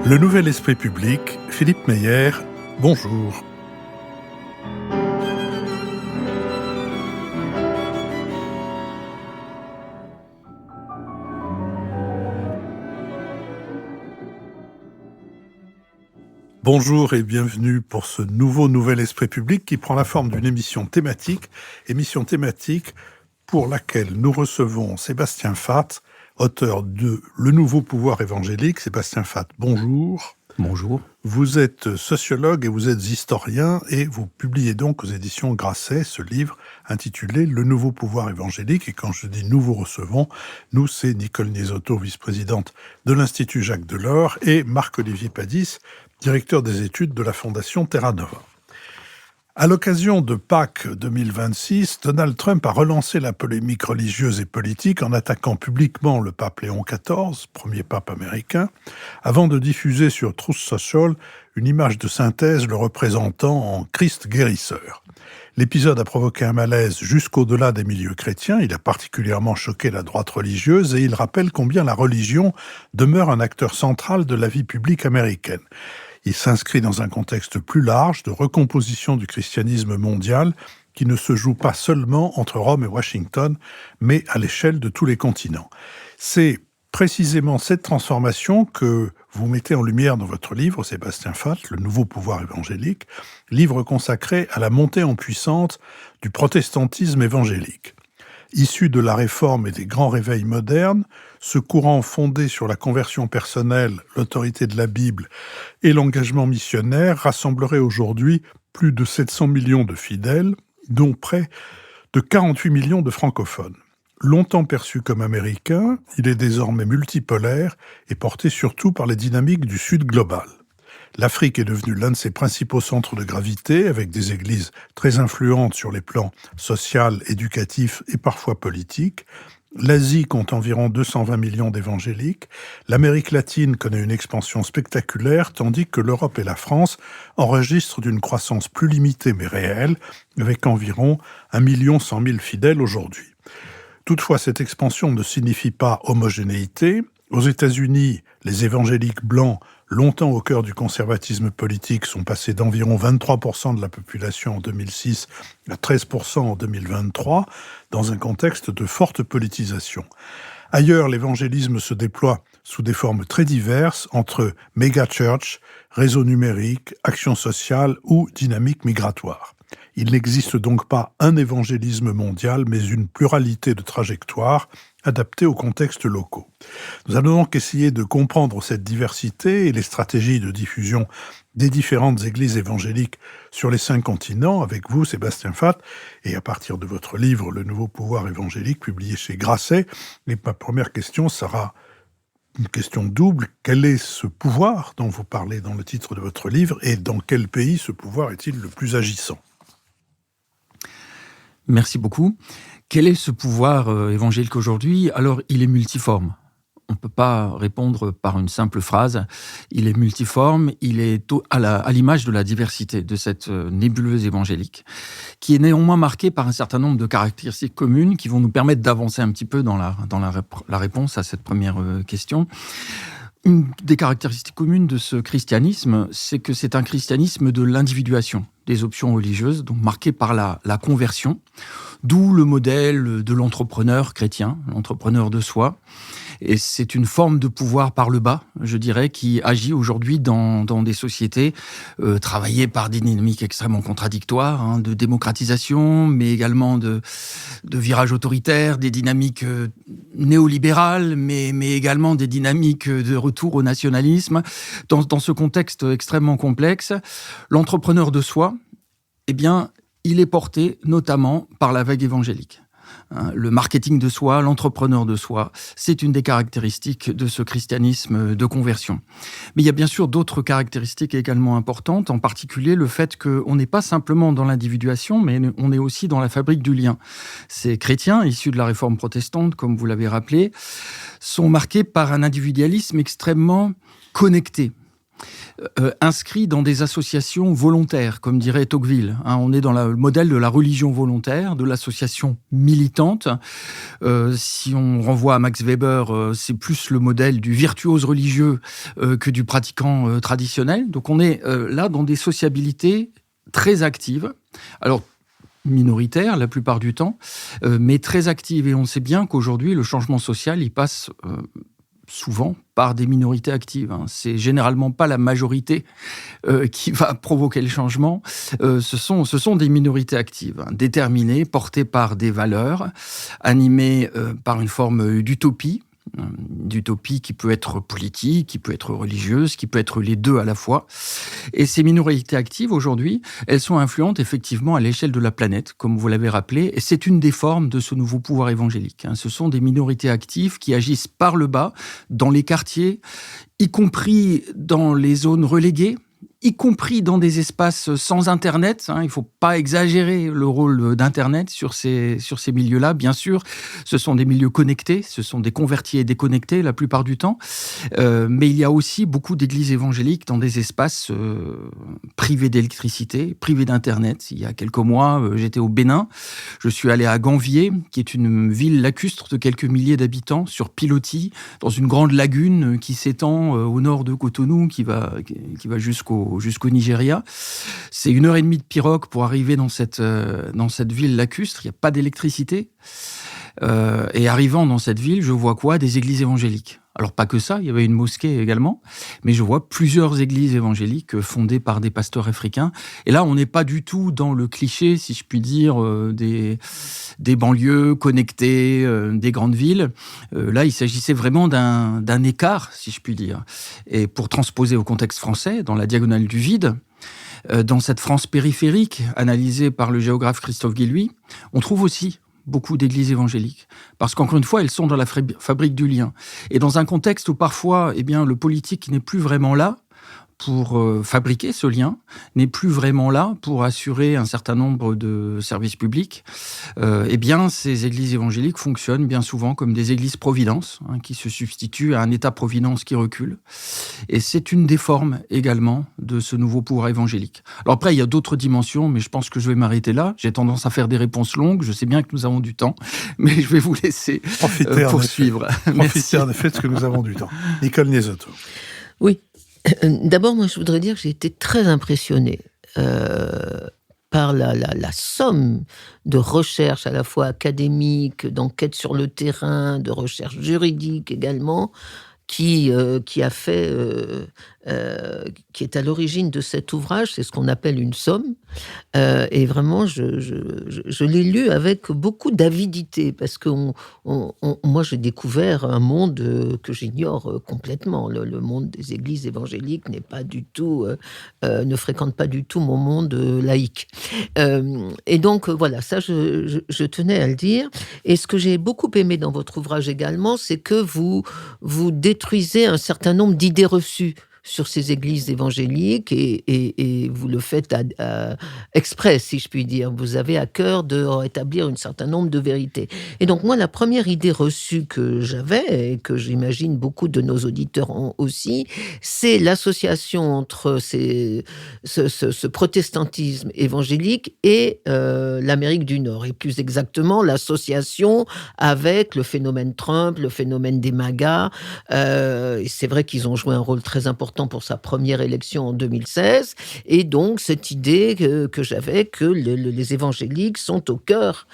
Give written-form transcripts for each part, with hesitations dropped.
Le Nouvel Esprit Public, Philippe Meyer, bonjour. Bonjour et bienvenue pour ce nouveau Nouvel Esprit Public qui prend la forme d'une émission thématique pour laquelle nous recevons Sébastien Fath, auteur de Le Nouveau Pouvoir Évangélique. Sébastien Fath, bonjour. Bonjour. Vous êtes sociologue et vous êtes historien et vous publiez donc aux éditions Grasset ce livre intitulé Le Nouveau Pouvoir Évangélique. Et quand je dis nous vous recevons, nous c'est Nicole Niesotto, vice-présidente de l'Institut Jacques Delors, et Marc-Olivier Padis, directeur des études de la Fondation Terra Nova. À l'occasion de Pâques 2026, Donald Trump a relancé la polémique religieuse et politique en attaquant publiquement le pape Léon XIV, premier pape américain, avant de diffuser sur Truth Social une image de synthèse le représentant en Christ guérisseur. L'épisode a provoqué un malaise jusqu'au-delà des milieux chrétiens, il a particulièrement choqué la droite religieuse et il rappelle combien la religion demeure un acteur central de la vie publique américaine. Il s'inscrit dans un contexte plus large de recomposition du christianisme mondial qui ne se joue pas seulement entre Rome et Washington, mais à l'échelle de tous les continents. C'est précisément cette transformation que vous mettez en lumière dans votre livre, Sébastien Fath, Le Nouveau Pouvoir Évangélique, livre consacré à la montée en puissance du protestantisme évangélique. Issu de la Réforme et des grands réveils modernes, ce courant fondé sur la conversion personnelle, l'autorité de la Bible et l'engagement missionnaire rassemblerait aujourd'hui plus de 700 millions de fidèles, dont près de 48 millions de francophones. Longtemps perçu comme américain, il est désormais multipolaire et porté surtout par les dynamiques du Sud global. L'Afrique est devenue l'un de ses principaux centres de gravité, avec des églises très influentes sur les plans social, éducatif et parfois politique. L'Asie compte environ 220 millions d'évangéliques. L'Amérique latine connaît une expansion spectaculaire, tandis que l'Europe et la France enregistrent d'une croissance plus limitée mais réelle, avec environ 1 100 000 fidèles aujourd'hui. Toutefois, cette expansion ne signifie pas homogénéité. Aux États-Unis, les évangéliques blancs, longtemps au cœur du conservatisme politique, sont passés d'environ 23% de la population en 2006 à 13% en 2023, dans un contexte de forte politisation. Ailleurs, l'évangélisme se déploie sous des formes très diverses entre méga-church, réseaux numériques, actions sociales ou dynamiques migratoires. Il n'existe donc pas un évangélisme mondial, mais une pluralité de trajectoires adaptées aux contextes locaux. Nous allons donc essayer de comprendre cette diversité et les stratégies de diffusion des différentes églises évangéliques sur les 5 continents avec vous, Sébastien Fath, et à partir de votre livre « Le Nouveau Pouvoir Évangélique » publié chez Grasset. Et ma première question sera une question double. Quel est ce pouvoir dont vous parlez dans le titre de votre livre et dans quel pays ce pouvoir est-il le plus agissant ? Merci beaucoup. Quel est ce pouvoir évangélique aujourd'hui ? Alors, il est multiforme. On ne peut pas répondre par une simple phrase. Il est multiforme, il est à l'image de la diversité de cette nébuleuse évangélique, qui est néanmoins marquée par un certain nombre de caractéristiques communes qui vont nous permettre d'avancer un petit peu dans la réponse à cette première question. Une des caractéristiques communes de ce christianisme, c'est que c'est un christianisme de l'individuation des options religieuses, donc marqué par la conversion, d'où le modèle de l'entrepreneur chrétien, l'entrepreneur de soi. Et c'est une forme de pouvoir par le bas, je dirais, qui agit aujourd'hui dans des sociétés travaillées par des dynamiques extrêmement contradictoires, de démocratisation, mais également de virage autoritaire, des dynamiques néolibérales, mais également des dynamiques de retour au nationalisme. Dans ce contexte extrêmement complexe, l'entrepreneur de soi, eh bien, il est porté notamment par la vague évangélique. Le marketing de soi, l'entrepreneur de soi, c'est une des caractéristiques de ce christianisme de conversion. Mais il y a bien sûr d'autres caractéristiques également importantes, en particulier le fait qu'on n'est pas simplement dans l'individuation, mais on est aussi dans la fabrique du lien. Ces chrétiens, issus de la réforme protestante, comme vous l'avez rappelé, sont marqués par un individualisme extrêmement connecté. inscrits dans des associations volontaires, comme dirait Tocqueville. On est dans le modèle de la religion volontaire, de l'association militante. Si on renvoie à Max Weber, c'est plus le modèle du virtuose religieux que du pratiquant traditionnel. Donc on est là dans des sociabilités très actives. Alors, minoritaires la plupart du temps, mais très actives. Et on sait bien qu'aujourd'hui, le changement social, il passe souvent par des minorités actives. C'est généralement pas la majorité qui va provoquer le changement. Ce sont des minorités actives, déterminées, portées par des valeurs, animées par une forme d'utopie qui peut être politique, qui peut être religieuse, qui peut être les deux à la fois. Et ces minorités actives, aujourd'hui, elles sont influentes effectivement à l'échelle de la planète, comme vous l'avez rappelé, et c'est une des formes de ce nouveau pouvoir évangélique. Ce sont des minorités actives qui agissent par le bas, dans les quartiers, y compris dans les zones reléguées, y compris dans des espaces sans Internet. Il ne faut pas exagérer le rôle d'Internet sur ces milieux-là. Bien sûr, ce sont des milieux connectés, ce sont des convertis et déconnectés la plupart du temps. Mais il y a aussi beaucoup d'églises évangéliques dans des espaces privés d'électricité, privés d'Internet. Il y a quelques mois, j'étais au Bénin. Je suis allé à Ganvié, qui est une ville lacustre de quelques milliers d'habitants, sur pilotis, dans une grande lagune qui s'étend au nord de Cotonou, qui va jusqu'au Nigeria. C'est 1h30 de pirogue pour arriver dans cette ville lacustre. Il n'y a pas d'électricité. Et arrivant dans cette ville, je vois quoi ? Des églises évangéliques. Alors pas que ça, il y avait une mosquée également, mais je vois plusieurs églises évangéliques fondées par des pasteurs africains. Et là, on n'est pas du tout dans le cliché, si je puis dire, des banlieues connectées, des grandes villes. Là, il s'agissait vraiment d'un écart, si je puis dire. Et pour transposer au contexte français, dans la diagonale du vide, dans cette France périphérique, analysée par le géographe Christophe Guilluy, on trouve aussi beaucoup d'églises évangéliques. Parce qu'encore une fois, elles sont dans la fabrique du lien. Et dans un contexte où parfois, le politique n'est plus vraiment là pour fabriquer ce lien, n'est plus vraiment là pour assurer un certain nombre de services publics, ces églises évangéliques fonctionnent bien souvent comme des églises providence, qui se substituent à un État-providence qui recule. Et c'est une des formes également de ce nouveau pouvoir évangélique. Alors après, il y a d'autres dimensions, mais je pense que je vais m'arrêter là. J'ai tendance à faire des réponses longues. Je sais bien que nous avons du temps, mais je vais vous laisser poursuivre. Profitez en effet de ce que nous avons du temps. Nicole Niesotto. Oui. D'abord, moi, je voudrais dire que j'ai été très impressionnée par la somme de recherches à la fois académiques, d'enquêtes sur le terrain, de recherches juridiques également, qui a fait, qui est à l'origine de cet ouvrage. C'est ce qu'on appelle une somme. Et vraiment, je l'ai lu avec beaucoup d'avidité, parce que moi, j'ai découvert un monde que j'ignore complètement. Le monde des églises évangéliques n'est pas du tout, ne fréquente pas du tout mon monde laïque. Et donc, voilà, ça, je tenais à le dire. Et ce que j'ai beaucoup aimé dans votre ouvrage également, c'est que vous détruisez un certain nombre d'idées reçues sur ces églises évangéliques, et vous le faites exprès, si je puis dire. Vous avez à cœur de rétablir un certain nombre de vérités. Et donc moi, la première idée reçue que j'avais, et que j'imagine beaucoup de nos auditeurs ont aussi, c'est l'association entre ce protestantisme évangélique et l'Amérique du Nord, et plus exactement l'association avec le phénomène Trump, le phénomène des MAGA. C'est vrai qu'ils ont joué un rôle très important pour sa première élection en 2016, et donc cette idée que j'avais que les évangéliques sont au cœur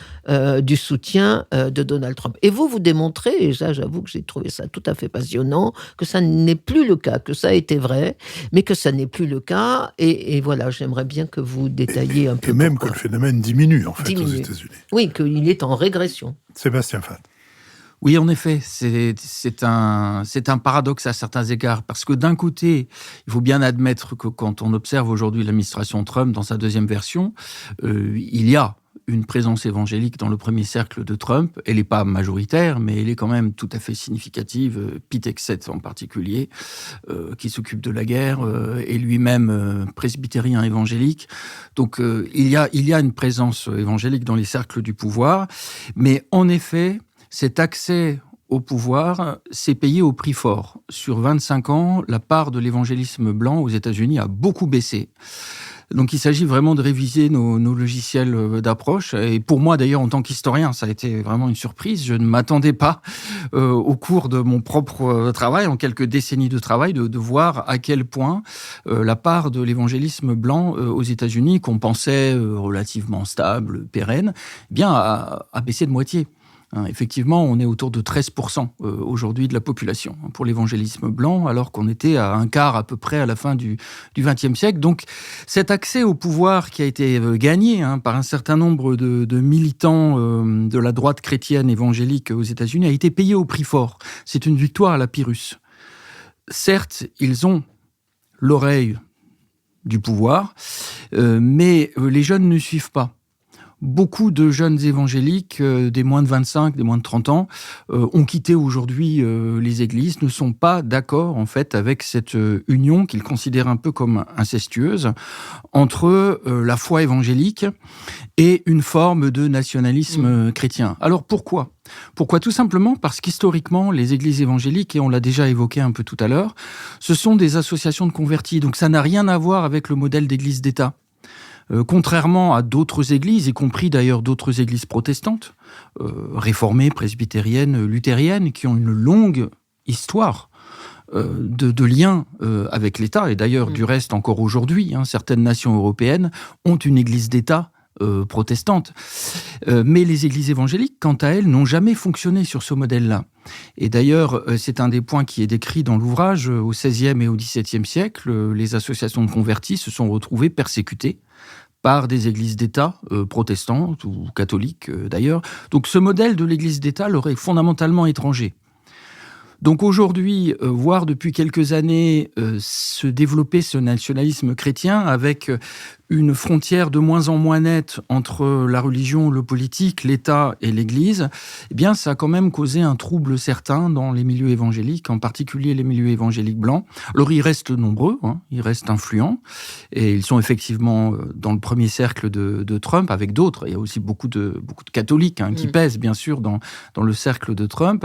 du soutien de Donald Trump. Et vous démontrez, et ça, j'avoue que j'ai trouvé ça tout à fait passionnant, que ça n'est plus le cas, que ça a été vrai, mais que ça n'est plus le cas, et voilà, j'aimerais bien que vous détailliez un peu. Et même que le phénomène diminue, en fait, aux États-Unis. Oui, qu'il est en régression. Sébastien Fath. Oui, en effet, c'est un paradoxe à certains égards, parce que d'un côté, il faut bien admettre que quand on observe aujourd'hui l'administration Trump dans sa deuxième version, il y a une présence évangélique dans le premier cercle de Trump. Elle n'est pas majoritaire, mais elle est quand même tout à fait significative. Pete Hegseth en particulier, qui s'occupe de la guerre, est lui-même presbytérien évangélique. Donc il y a une présence évangélique dans les cercles du pouvoir, mais en effet, cet accès au pouvoir s'est payé au prix fort. Sur 25 ans, la part de l'évangélisme blanc aux États-Unis a beaucoup baissé. Donc il s'agit vraiment de réviser nos logiciels d'approche. Et pour moi d'ailleurs, en tant qu'historien, ça a été vraiment une surprise. Je ne m'attendais pas au cours de mon propre travail, en quelques décennies de travail, de voir à quel point la part de l'évangélisme blanc aux États-Unis, qu'on pensait relativement stable, pérenne, eh bien a baissé de moitié. Effectivement, on est autour de 13% aujourd'hui de la population pour l'évangélisme blanc, alors qu'on était à un quart à peu près à la fin du XXe siècle. Donc cet accès au pouvoir qui a été gagné par un certain nombre de militants de la droite chrétienne évangélique aux États-Unis a été payé au prix fort. C'est une victoire à la Pyrrhus. Certes, ils ont l'oreille du pouvoir, mais les jeunes ne suivent pas. Beaucoup de jeunes évangéliques, des moins de 25, des moins de 30 ans, ont quitté aujourd'hui les églises, ne sont pas d'accord en fait avec cette union qu'ils considèrent un peu comme incestueuse entre la foi évangélique et une forme de nationalisme chrétien. Alors pourquoi ? Pourquoi ? Tout simplement parce qu'historiquement, les églises évangéliques, et on l'a déjà évoqué un peu tout à l'heure, ce sont des associations de convertis, donc ça n'a rien à voir avec le modèle d'église d'État. Contrairement à d'autres églises, y compris d'ailleurs d'autres églises protestantes, réformées, presbytériennes, luthériennes, qui ont une longue histoire de liens avec l'État, et d'ailleurs du reste encore aujourd'hui, certaines nations européennes ont une église d'État protestante. Mais les églises évangéliques, quant à elles, n'ont jamais fonctionné sur ce modèle-là. Et d'ailleurs, c'est un des points qui est décrit dans l'ouvrage. Au XVIe et au XVIIe siècle, les associations de convertis se sont retrouvées persécutées par des églises d'État protestantes ou catholiques d'ailleurs. Donc ce modèle de l'église d'État leur est fondamentalement étranger. Donc aujourd'hui, voir depuis quelques années se développer ce nationalisme chrétien avec une frontière de moins en moins nette entre la religion, le politique, l'État et l'Église, eh bien, ça a quand même causé un trouble certain dans les milieux évangéliques, en particulier les milieux évangéliques blancs. Alors, ils restent nombreux, ils restent influents, et ils sont effectivement dans le premier cercle de Trump, avec d'autres. Il y a aussi beaucoup de catholiques qui pèsent, bien sûr, dans le cercle de Trump.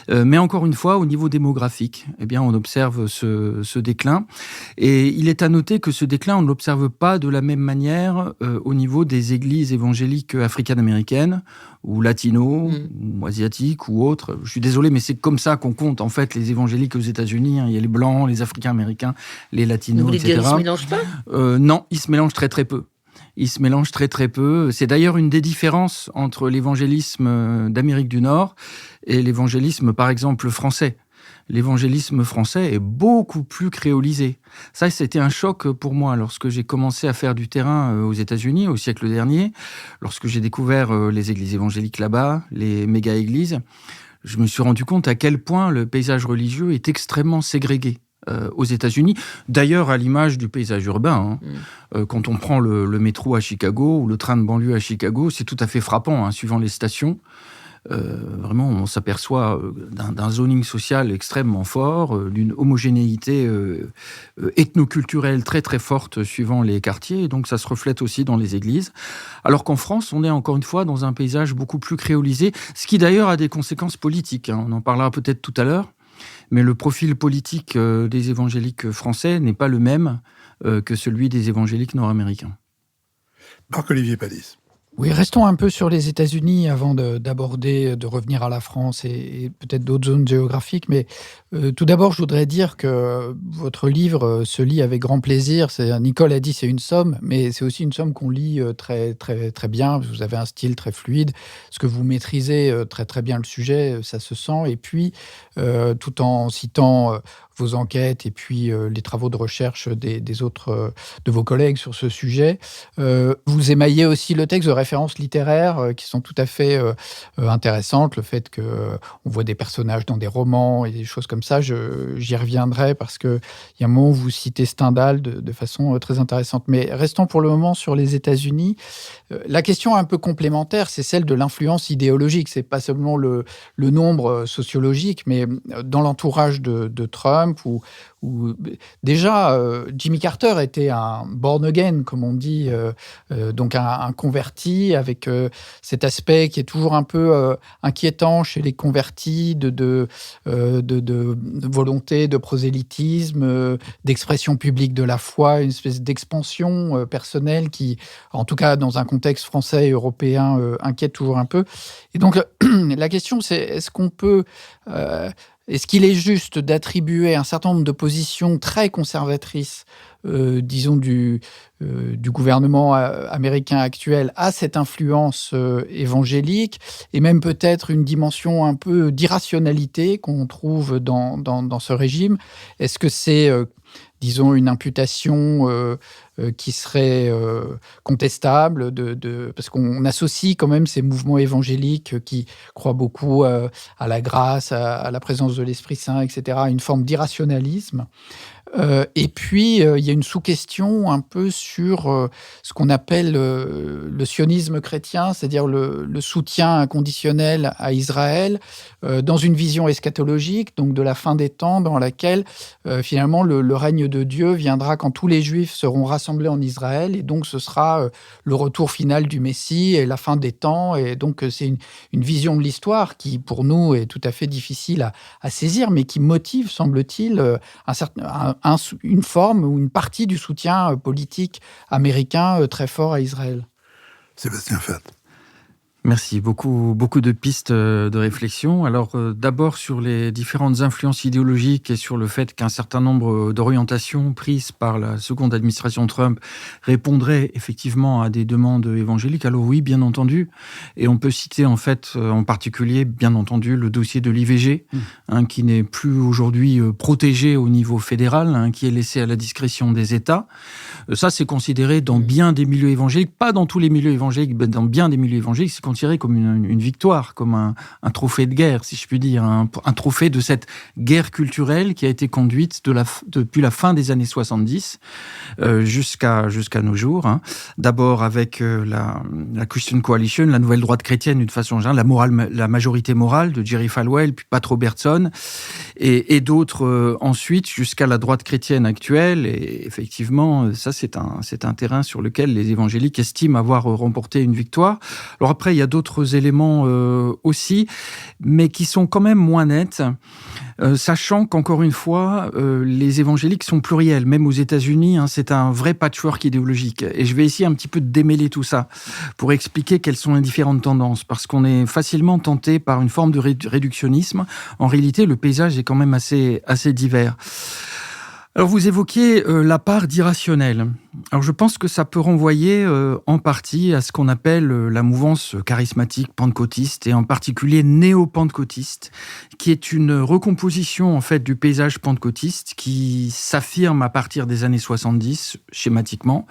Mais encore une fois, au niveau démographique, eh bien, on observe ce déclin. Et il est à noter que ce déclin, on ne l'observe pas de la même manière au niveau des églises évangéliques africaines-américaines ou latino, ou asiatiques ou autres. Je suis désolé, mais c'est comme ça qu'on compte en fait les évangéliques aux États-Unis. Il y a les blancs, les africains-américains, les latinos, Vous voulez etc. dire qu'ils se mélangent pas ? Non, ils se mélangent très très peu. Ils se mélangent très très peu. C'est d'ailleurs une des différences entre l'évangélisme d'Amérique du Nord et l'évangélisme, par exemple, français. L'évangélisme français est beaucoup plus créolisé. Ça, c'était un choc pour moi lorsque j'ai commencé à faire du terrain aux États-Unis au siècle dernier, lorsque j'ai découvert les églises évangéliques là-bas, les méga-églises. Je me suis rendu compte à quel point le paysage religieux est extrêmement ségrégué aux États-Unis. D'ailleurs, à l'image du paysage urbain. Quand on prend le métro à Chicago ou le train de banlieue à Chicago, c'est tout à fait frappant, suivant les stations. Vraiment, on s'aperçoit d'un zoning social extrêmement fort, d'une homogénéité ethnoculturelle très très forte suivant les quartiers, et donc ça se reflète aussi dans les églises. Alors qu'en France, on est encore une fois dans un paysage beaucoup plus créolisé, ce qui d'ailleurs a des conséquences politiques. On en parlera peut-être tout à l'heure, mais le profil politique des évangéliques français n'est pas le même que celui des évangéliques nord-américains. Marc-Olivier Palis. Oui, restons un peu sur les États-Unis avant de revenir à la France et peut-être d'autres zones géographiques. Mais tout d'abord, je voudrais dire que votre livre se lit avec grand plaisir. Nicole a dit c'est une somme, mais c'est aussi une somme qu'on lit très, très, très bien. Vous avez un style très fluide. Ce que vous maîtrisez très, très bien le sujet, ça se sent. Et puis, tout en citant vos enquêtes et puis les travaux de recherche des autres de vos collègues sur ce sujet. Vous émaillez aussi le texte de références littéraires qui sont tout à fait intéressantes. Le fait qu'on voit des personnages dans des romans et des choses comme ça, j'y reviendrai parce qu'il y a un moment où vous citez Stendhal de façon très intéressante. Mais restons pour le moment sur les États-Unis. La question un peu complémentaire, c'est celle de l'influence idéologique. C'est pas seulement le nombre sociologique, mais dans l'entourage de Trump, Trump, où déjà Jimmy Carter était un born again, comme on dit, donc un converti, avec cet aspect qui est toujours un peu inquiétant chez les convertis de volonté de prosélytisme, d'expression publique de la foi, une espèce d'expansion personnelle qui, en tout cas dans un contexte français et européen, inquiète toujours un peu. Et donc la question c'est, est-ce qu'il est juste d'attribuer un certain nombre de positions très conservatrices, disons du gouvernement américain actuel, à cette influence évangélique, et même peut-être une dimension un peu d'irrationalité qu'on trouve dans ce régime? Est-ce que c'est, disons, une imputation qui serait contestable, parce qu'on associe quand même ces mouvements évangéliques qui croient beaucoup à la grâce, à la présence de l'Esprit Saint, etc., à une forme d'irrationalisme. Et puis, il y a une sous-question un peu sur ce qu'on appelle le sionisme chrétien, c'est-à-dire le soutien inconditionnel à Israël, dans une vision eschatologique, donc de la fin des temps, dans laquelle finalement le règne de Dieu viendra quand tous les Juifs seront rassemblés en Israël, et donc ce sera le retour final du Messie et la fin des temps. Et donc c'est une vision de l'histoire qui, pour nous, est tout à fait difficile à saisir, mais qui motive, semble-t-il, une forme ou une partie du soutien politique américain très fort à Israël. Sébastien Fath. Merci. Beaucoup de pistes de réflexion. Alors, d'abord sur les différentes influences idéologiques et sur le fait qu'un certain nombre d'orientations prises par la seconde administration Trump répondraient effectivement à des demandes évangéliques. Alors oui, bien entendu. Et on peut citer en fait, en particulier, bien entendu, le dossier de l'IVG, qui n'est plus aujourd'hui protégé au niveau fédéral, qui est laissé à la discrétion des États. Ça, c'est considéré dans bien des milieux évangéliques, pas dans tous les milieux évangéliques, mais dans bien des milieux évangéliques, c'est considéré comme une victoire, comme un trophée de guerre, si je puis dire, un trophée de cette guerre culturelle qui a été conduite depuis la fin des années 70 jusqu'à nos jours. D'abord avec la Christian Coalition, la nouvelle droite chrétienne d'une façon générale, la majorité morale de Jerry Falwell, puis Pat Robertson, et d'autres ensuite jusqu'à la droite chrétienne actuelle. Et effectivement, ça c'est un terrain sur lequel les évangéliques estiment avoir remporté une victoire. Alors après, il y a d'autres éléments aussi, mais qui sont quand même moins nets, sachant qu'encore une fois, les évangéliques sont pluriels. Même aux États-Unis, c'est un vrai patchwork idéologique. Et je vais essayer un petit peu de démêler tout ça pour expliquer quelles sont les différentes tendances, parce qu'on est facilement tenté par une forme de réductionnisme. En réalité, le paysage est quand même assez divers. Alors, vous évoquiez la part d'irrationnel. Alors, je pense que ça peut renvoyer en partie à ce qu'on appelle la mouvance charismatique pentecôtiste, et en particulier néo-pentecôtiste, qui est une recomposition en fait du paysage pentecôtiste qui s'affirme à partir des années 70, schématiquement,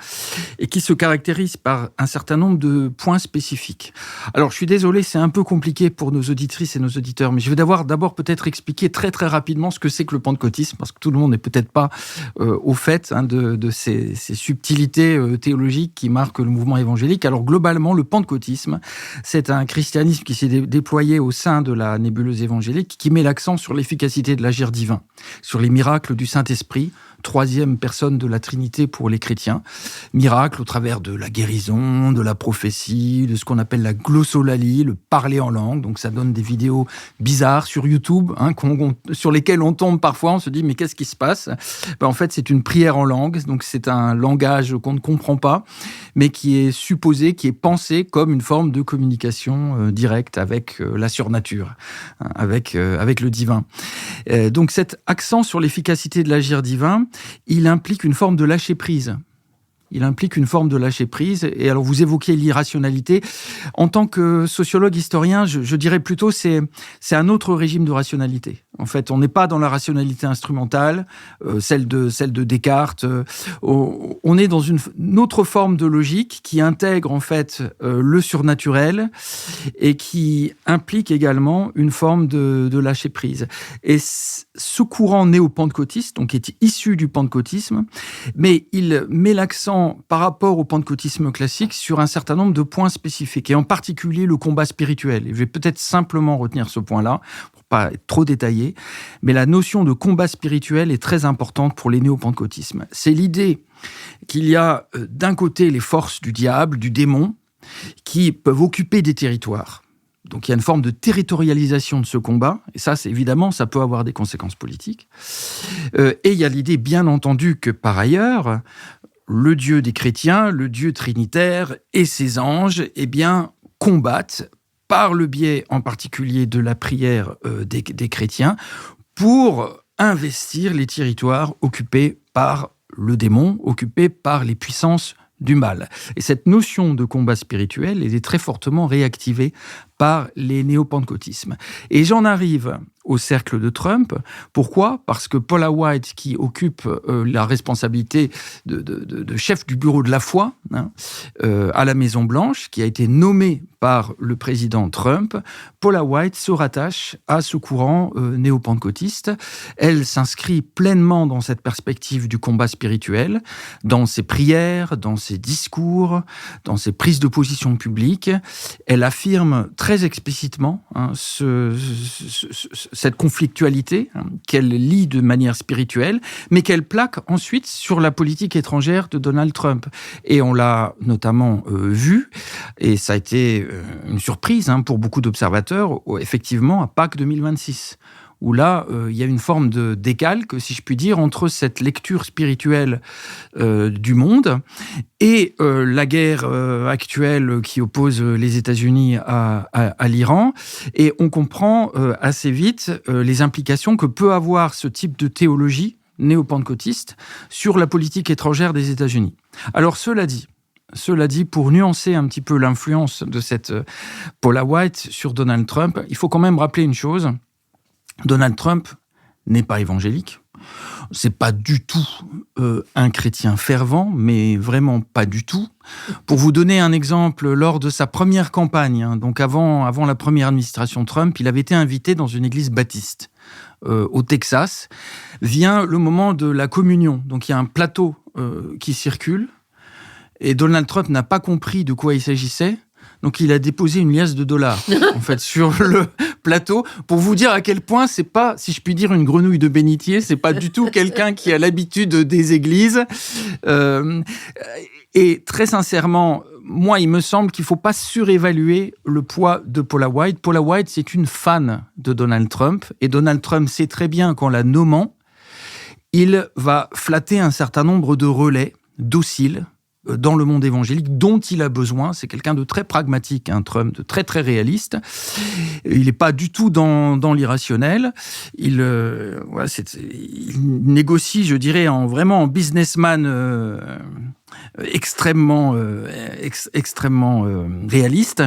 et qui se caractérise par un certain nombre de points spécifiques. Alors, je suis désolé, c'est un peu compliqué pour nos auditrices et nos auditeurs, mais je vais d'abord peut-être expliquer très très rapidement ce que c'est que le pentecôtisme, parce que tout le monde n'est peut-être pas au fait de ces subtilités théologiques qui marquent le mouvement évangélique. Alors globalement, le pentecôtisme, c'est un christianisme qui s'est déployé au sein de la nébuleuse évangélique, qui met l'accent sur l'efficacité de l'agir divin, sur les miracles du Saint-Esprit, troisième personne de la Trinité pour les chrétiens. Miracles au travers de la guérison, de la prophétie, de ce qu'on appelle la glossolalie, le parler en langue. Donc ça donne des vidéos bizarres sur YouTube, sur lesquelles on tombe parfois, on se dit mais qu'est-ce qui se passe ? En fait, c'est une prière en langue, donc c'est un langage qu'on ne comprend pas, mais qui est supposé, qui est pensé comme une forme de communication directe avec la surnature, avec le divin. Donc cet accent sur l'efficacité de l'agir divin, il implique une forme de lâcher-prise. Et alors, vous évoquiez l'irrationalité. En tant que sociologue, historien, je dirais plutôt c'est un autre régime de rationalité. En fait, on n'est pas dans la rationalité instrumentale, celle de Descartes. On est dans une autre forme de logique qui intègre en fait le surnaturel et qui implique également une forme de lâcher-prise. Et ce courant néo-pentecôtiste, donc qui est issu du pentecôtisme, mais il met l'accent par rapport au pentecôtisme classique sur un certain nombre de points spécifiques, et en particulier le combat spirituel. Et je vais peut-être simplement retenir ce point-là, pour pas être trop détaillé, mais la notion de combat spirituel est très importante pour les néo-pentecôtismes. C'est l'idée qu'il y a d'un côté les forces du diable, du démon, qui peuvent occuper des territoires. Donc il y a une forme de territorialisation de ce combat, et ça, évidemment, ça peut avoir des conséquences politiques. Et il y a l'idée, bien entendu, que par ailleurs, le Dieu des chrétiens, le Dieu trinitaire et ses anges, eh bien, combattent par le biais, en particulier, de la prière des chrétiens, pour investir les territoires occupés par le démon, occupés par les puissances du mal. Et cette notion de combat spirituel, elle est très fortement réactivée par les néo-pentecôtismes. Et j'en arrive au cercle de Trump. Pourquoi ? Parce que Paula White, qui occupe la responsabilité de chef du bureau de la foi à la Maison-Blanche, qui a été nommé par le président Trump, Paula White se rattache à ce courant néo-pentecôtiste. Elle s'inscrit pleinement dans cette perspective du combat spirituel, dans ses prières, dans ses discours, dans ses prises de position publiques. Elle affirme très explicitement cette conflictualité qu'elle lie de manière spirituelle, mais qu'elle plaque ensuite sur la politique étrangère de Donald Trump. Et on l'a notamment vu, et ça a été une surprise pour beaucoup d'observateurs, effectivement, à Pâques 2026. Où là, il y a une forme de décalque, si je puis dire, entre cette lecture spirituelle du monde et la guerre actuelle qui oppose les États-Unis à l'Iran. Et on comprend assez vite les implications que peut avoir ce type de théologie néo-pentecôtiste sur la politique étrangère des États-Unis. Alors, cela dit, pour nuancer un petit peu l'influence de cette Paula White sur Donald Trump, il faut quand même rappeler une chose. Donald Trump n'est pas évangélique. C'est pas du tout un chrétien fervent, mais vraiment pas du tout. Pour vous donner un exemple, lors de sa première campagne, donc avant la première administration Trump, il avait été invité dans une église baptiste au Texas. Vient le moment de la communion. Donc il y a un plateau qui circule et Donald Trump n'a pas compris de quoi il s'agissait. Donc, il a déposé une liasse de dollars, en fait, sur le plateau, pour vous dire à quel point c'est pas, si je puis dire, une grenouille de bénitier, c'est pas du tout quelqu'un qui a l'habitude des églises. Et très sincèrement, moi, il me semble qu'il faut pas surévaluer le poids de Paula White. Paula White, c'est une fan de Donald Trump, et Donald Trump sait très bien qu'en la nommant, il va flatter un certain nombre de relais dociles dans le monde évangélique dont il a besoin. C'est quelqu'un de très pragmatique, Trump, de très très réaliste. Il n'est pas du tout dans l'irrationnel. Il négocie, je dirais, vraiment en businessman extrêmement réaliste.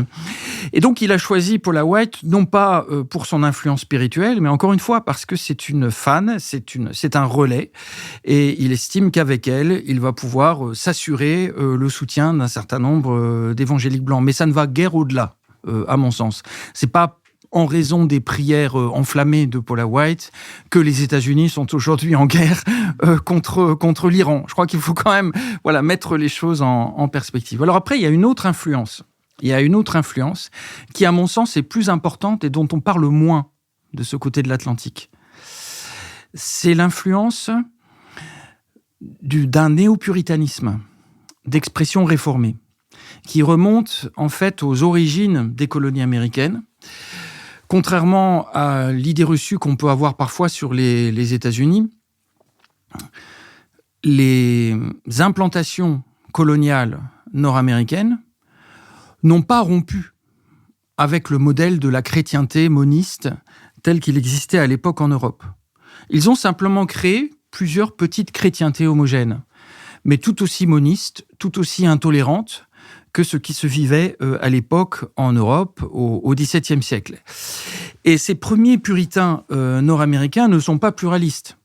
Et donc, il a choisi Paula White, non pas pour son influence spirituelle, mais encore une fois, parce que c'est une fan, c'est un relais, et il estime qu'avec elle, il va pouvoir s'assurer le soutien d'un certain nombre d'évangéliques blancs. Mais ça ne va guère au-delà, à mon sens. C'est pas en raison des prières enflammées de Paula White que les États-Unis sont aujourd'hui en guerre contre l'Iran. Je crois qu'il faut quand même mettre les choses en perspective. Alors après, il y a une autre influence. Qui, à mon sens, est plus importante et dont on parle moins de ce côté de l'Atlantique. C'est l'influence d'un néo-puritanisme d'expression réformée qui remonte en fait aux origines des colonies américaines. Contrairement à l'idée reçue qu'on peut avoir parfois sur les États-Unis, les implantations coloniales nord-américaines n'ont pas rompu avec le modèle de la chrétienté moniste tel qu'il existait à l'époque en Europe. Ils ont simplement créé plusieurs petites chrétientés homogènes, mais tout aussi monistes, tout aussi intolérantes que ce qui se vivait à l'époque en Europe au XVIIe siècle. Et ces premiers puritains nord-américains ne sont pas pluralistes.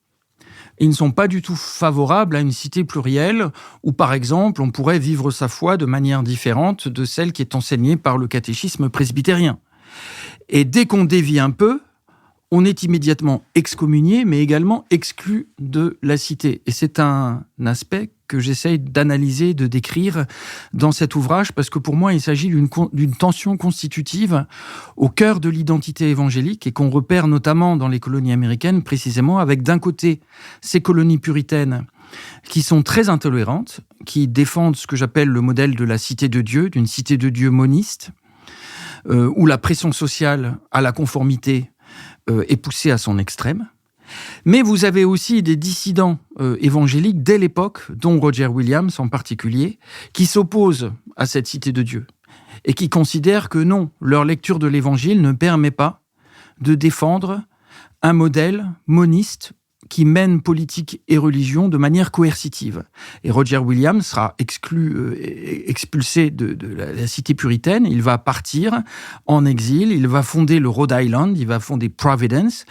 Ils ne sont pas du tout favorables à une cité plurielle où, par exemple, on pourrait vivre sa foi de manière différente de celle qui est enseignée par le catéchisme presbytérien. Et dès qu'on dévie un peu, on est immédiatement excommunié, mais également exclu de la cité. Et c'est un aspect que j'essaye d'analyser, de décrire dans cet ouvrage, parce que pour moi, il s'agit d'une tension constitutive au cœur de l'identité évangélique et qu'on repère notamment dans les colonies américaines, précisément, avec d'un côté ces colonies puritaines qui sont très intolérantes, qui défendent ce que j'appelle le modèle de la cité de Dieu, d'une cité de Dieu moniste, où la pression sociale à la conformité est poussée à son extrême. Mais vous avez aussi des dissidents évangéliques dès l'époque, dont Roger Williams en particulier, qui s'opposent à cette cité de Dieu et qui considèrent que non, leur lecture de l'Évangile ne permet pas de défendre un modèle moniste qui mène politique et religion de manière coercitive. Et Roger Williams sera expulsé de la cité puritaine, il va partir en exil, il va fonder le Rhode Island, il va fonder Providence,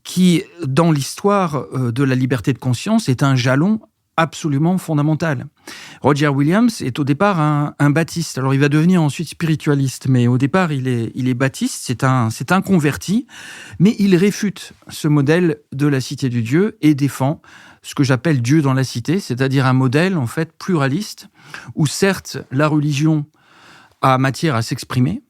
qui, dans l'histoire de la liberté de conscience, est un jalon absolument fondamental. Roger Williams est au départ un baptiste. Alors, il va devenir ensuite spiritualiste, mais au départ, il est baptiste, c'est un converti, mais il réfute ce modèle de la cité du Dieu et défend ce que j'appelle Dieu dans la cité, c'est-à-dire un modèle, en fait, pluraliste, où certes, la religion a matière à s'exprimer,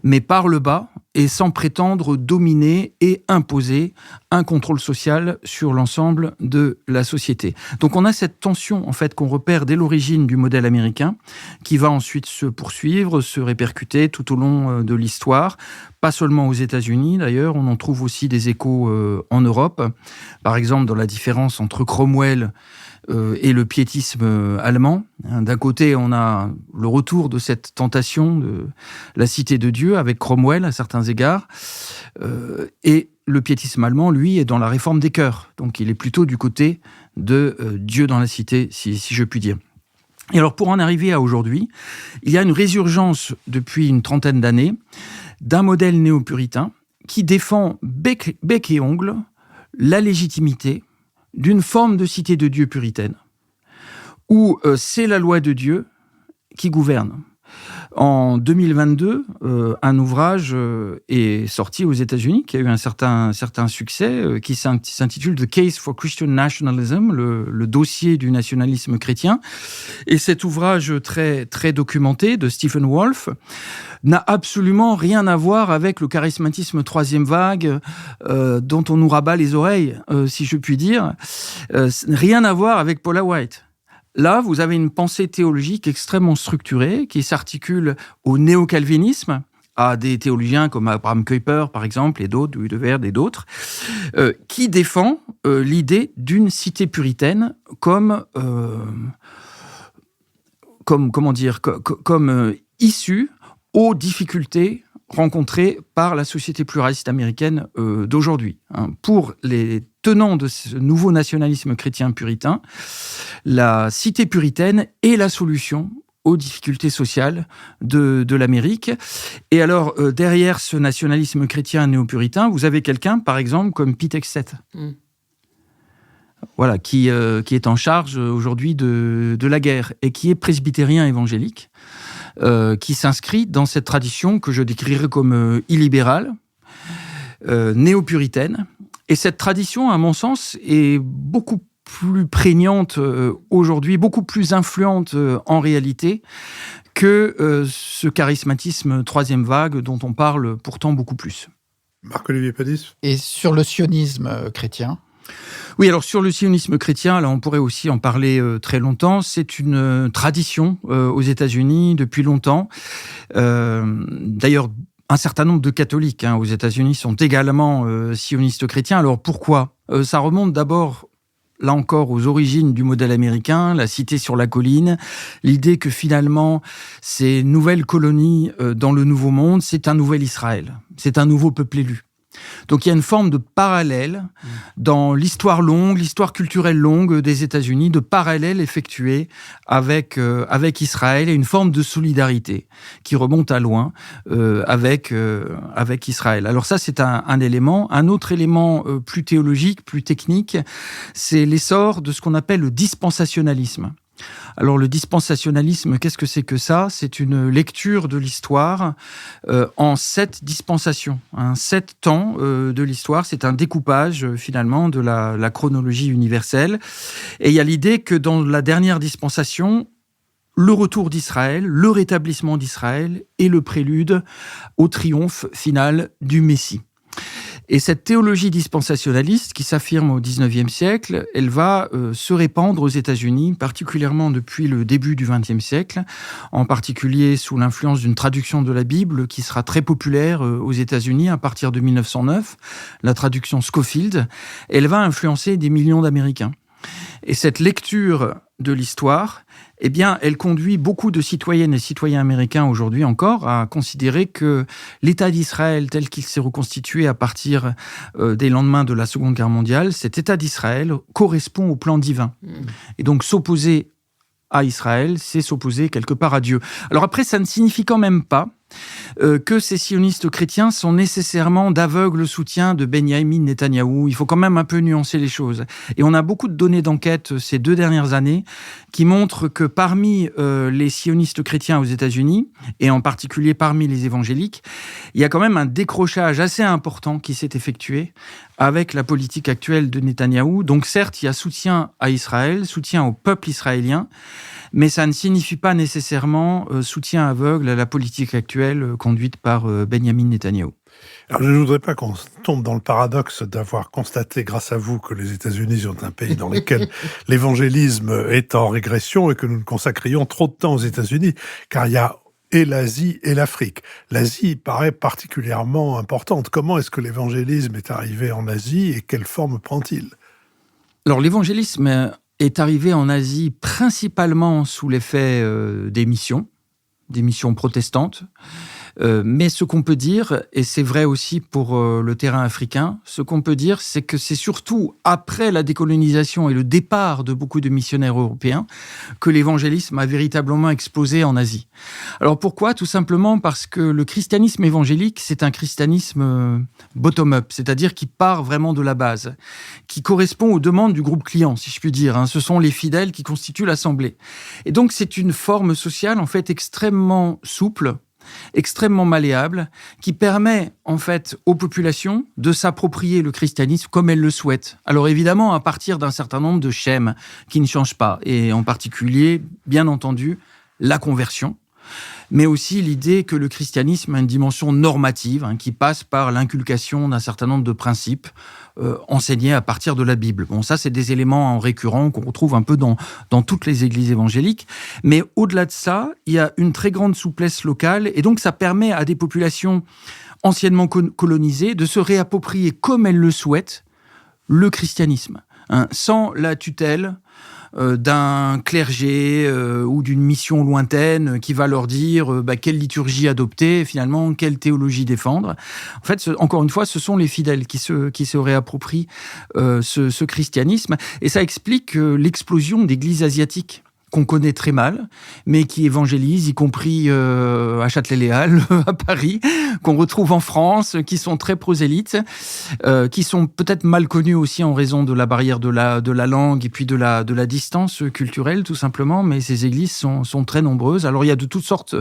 mais par le bas et sans prétendre dominer et imposer un contrôle social sur l'ensemble de la société. Donc on a cette tension en fait qu'on repère dès l'origine du modèle américain qui va ensuite se poursuivre, se répercuter tout au long de l'histoire, pas seulement aux États-Unis d'ailleurs, on en trouve aussi des échos en Europe. Par exemple, dans la différence entre Cromwell et le piétisme allemand. D'un côté, on a le retour de cette tentation de la cité de Dieu avec Cromwell à certains égards, et le piétisme allemand, lui, est dans la réforme des cœurs. Donc il est plutôt du côté de Dieu dans la cité, si je puis dire. Et alors pour en arriver à aujourd'hui, il y a une résurgence depuis une trentaine d'années d'un modèle néo-puritain qui défend bec et ongle la légitimité d'une forme de cité de Dieu puritaine, où c'est la loi de Dieu qui gouverne. En 2022, un ouvrage est sorti aux États-Unis, qui a eu un certain succès, qui s'intitule « The Case for Christian Nationalism », le dossier du nationalisme chrétien. Et cet ouvrage très, très documenté de Stephen Wolfe n'a absolument rien à voir avec le charismatisme troisième vague dont on nous rabat les oreilles, si je puis dire. Rien à voir avec Paula White. Là, vous avez une pensée théologique extrêmement structurée qui s'articule au néo-calvinisme, à des théologiens comme Abraham Kuyper, par exemple, et d'autres, Louis de Verde et d'autres, qui défend l'idée d'une cité puritaine comme issue aux difficultés rencontrées par la société pluraliste américaine d'aujourd'hui. Pour les tenants de ce nouveau nationalisme chrétien puritain, la cité puritaine est la solution aux difficultés sociales de l'Amérique. Et alors, derrière ce nationalisme chrétien néo-puritain, vous avez quelqu'un, par exemple, comme Pete Hegseth. Voilà, qui est en charge aujourd'hui de la guerre et qui est presbytérien évangélique, qui s'inscrit dans cette tradition que je décrirais comme illibérale, néo-puritaine. Et cette tradition, à mon sens, est beaucoup plus prégnante aujourd'hui, beaucoup plus influente en réalité que ce charismatisme troisième vague dont on parle pourtant beaucoup plus. Marc-Olivier Padis. Et sur le sionisme chrétien ? Oui, alors sur le sionisme chrétien, là on pourrait aussi en parler très longtemps. C'est une tradition aux États-Unis depuis longtemps. D'ailleurs, un certain nombre de catholiques aux États-Unis sont également sionistes chrétiens. Alors pourquoi ? Ça remonte d'abord, là encore, aux origines du modèle américain, la cité sur la colline, l'idée que finalement, ces nouvelles colonies dans le Nouveau Monde, c'est un nouvel Israël, c'est un nouveau peuple élu. Donc il y a une forme de parallèle dans l'histoire longue, l'histoire culturelle longue des États-Unis, de parallèle effectué avec Israël et une forme de solidarité qui remonte à loin avec Israël. Alors ça, c'est un élément. Un autre élément plus théologique, plus technique, c'est l'essor de ce qu'on appelle le dispensationalisme. Alors le dispensationalisme, qu'est-ce que c'est que ça ? C'est une lecture de l'histoire en 7 dispensations, 7 temps de l'histoire. C'est un découpage finalement de la chronologie universelle. Et il y a l'idée que dans la dernière dispensation, le retour d'Israël, le rétablissement d'Israël est le prélude au triomphe final du Messie. Et cette théologie dispensationaliste qui s'affirme au XIXe siècle, elle va se répandre aux États-Unis, particulièrement depuis le début du XXe siècle, en particulier sous l'influence d'une traduction de la Bible qui sera très populaire aux États-Unis à partir de 1909, la traduction Scofield. Elle va influencer des millions d'Américains. Et cette lecture de l'histoire, eh bien, elle conduit beaucoup de citoyennes et citoyens américains aujourd'hui encore à considérer que l'État d'Israël tel qu'il s'est reconstitué à partir des lendemains de la Seconde Guerre mondiale, cet État d'Israël correspond au plan divin. Et donc s'opposer à Israël, c'est s'opposer quelque part à Dieu. Alors après, ça ne signifie quand même pas que ces sionistes chrétiens sont nécessairement d'aveugles soutiens de Benyamin Netanyahou. Il faut quand même un peu nuancer les choses. Et on a beaucoup de données d'enquête ces 2 dernières années qui montrent que parmi les sionistes chrétiens aux États-Unis, et en particulier parmi les évangéliques, il y a quand même un décrochage assez important qui s'est effectué avec la politique actuelle de Netanyahou. Donc certes, il y a soutien à Israël, soutien au peuple israélien, mais ça ne signifie pas nécessairement soutien aveugle à la politique actuelle conduite par Benyamin Netanyahou. Alors, je ne voudrais pas qu'on tombe dans le paradoxe d'avoir constaté, grâce à vous, que les États-Unis sont un pays dans lequel l'évangélisme est en régression et que nous ne consacrions trop de temps aux États-Unis, car il y a et l'Asie et l'Afrique. L'Asie paraît particulièrement importante. Comment est-ce que l'évangélisme est arrivé en Asie et quelle forme prend-il ? Alors, l'évangélisme est arrivé en Asie principalement sous l'effet des missions protestantes. Mais ce qu'on peut dire, et c'est vrai aussi pour le terrain africain, ce qu'on peut dire, c'est que c'est surtout après la décolonisation et le départ de beaucoup de missionnaires européens que l'évangélisme a véritablement explosé en Asie. Alors pourquoi ? Tout simplement parce que le christianisme évangélique, c'est un christianisme bottom-up, c'est-à-dire qui part vraiment de la base, qui correspond aux demandes du groupe client, si je puis dire. Ce sont les fidèles qui constituent l'assemblée. Et donc c'est une forme sociale en fait extrêmement souple, extrêmement malléable, qui permet en fait aux populations de s'approprier le christianisme comme elles le souhaitent. Alors évidemment, à partir d'un certain nombre de schèmes qui ne changent pas, et en particulier, bien entendu, la conversion, mais aussi l'idée que le christianisme a une dimension normative qui passe par l'inculcation d'un certain nombre de principes enseignés à partir de la Bible. Bon, ça, c'est des éléments récurrents qu'on retrouve un peu dans toutes les églises évangéliques. Mais au-delà de ça, il y a une très grande souplesse locale et donc ça permet à des populations anciennement colonisées de se réapproprier comme elles le souhaitent le christianisme, sans la tutelle d'un clergé ou d'une mission lointaine qui va leur dire quelle liturgie adopter, finalement, quelle théologie défendre. En fait, encore une fois, ce sont les fidèles qui se réapproprient ce christianisme. Et ça explique l'explosion d'églises asiatiques qu'on connaît très mal, mais qui évangélisent, y compris à Châtelet-Les-Halles, à Paris, qu'on retrouve en France, qui sont très prosélytes, qui sont peut-être mal connus aussi en raison de la barrière de la langue et puis de la distance culturelle, tout simplement, mais ces églises sont très nombreuses. Alors, il y a de toutes sortes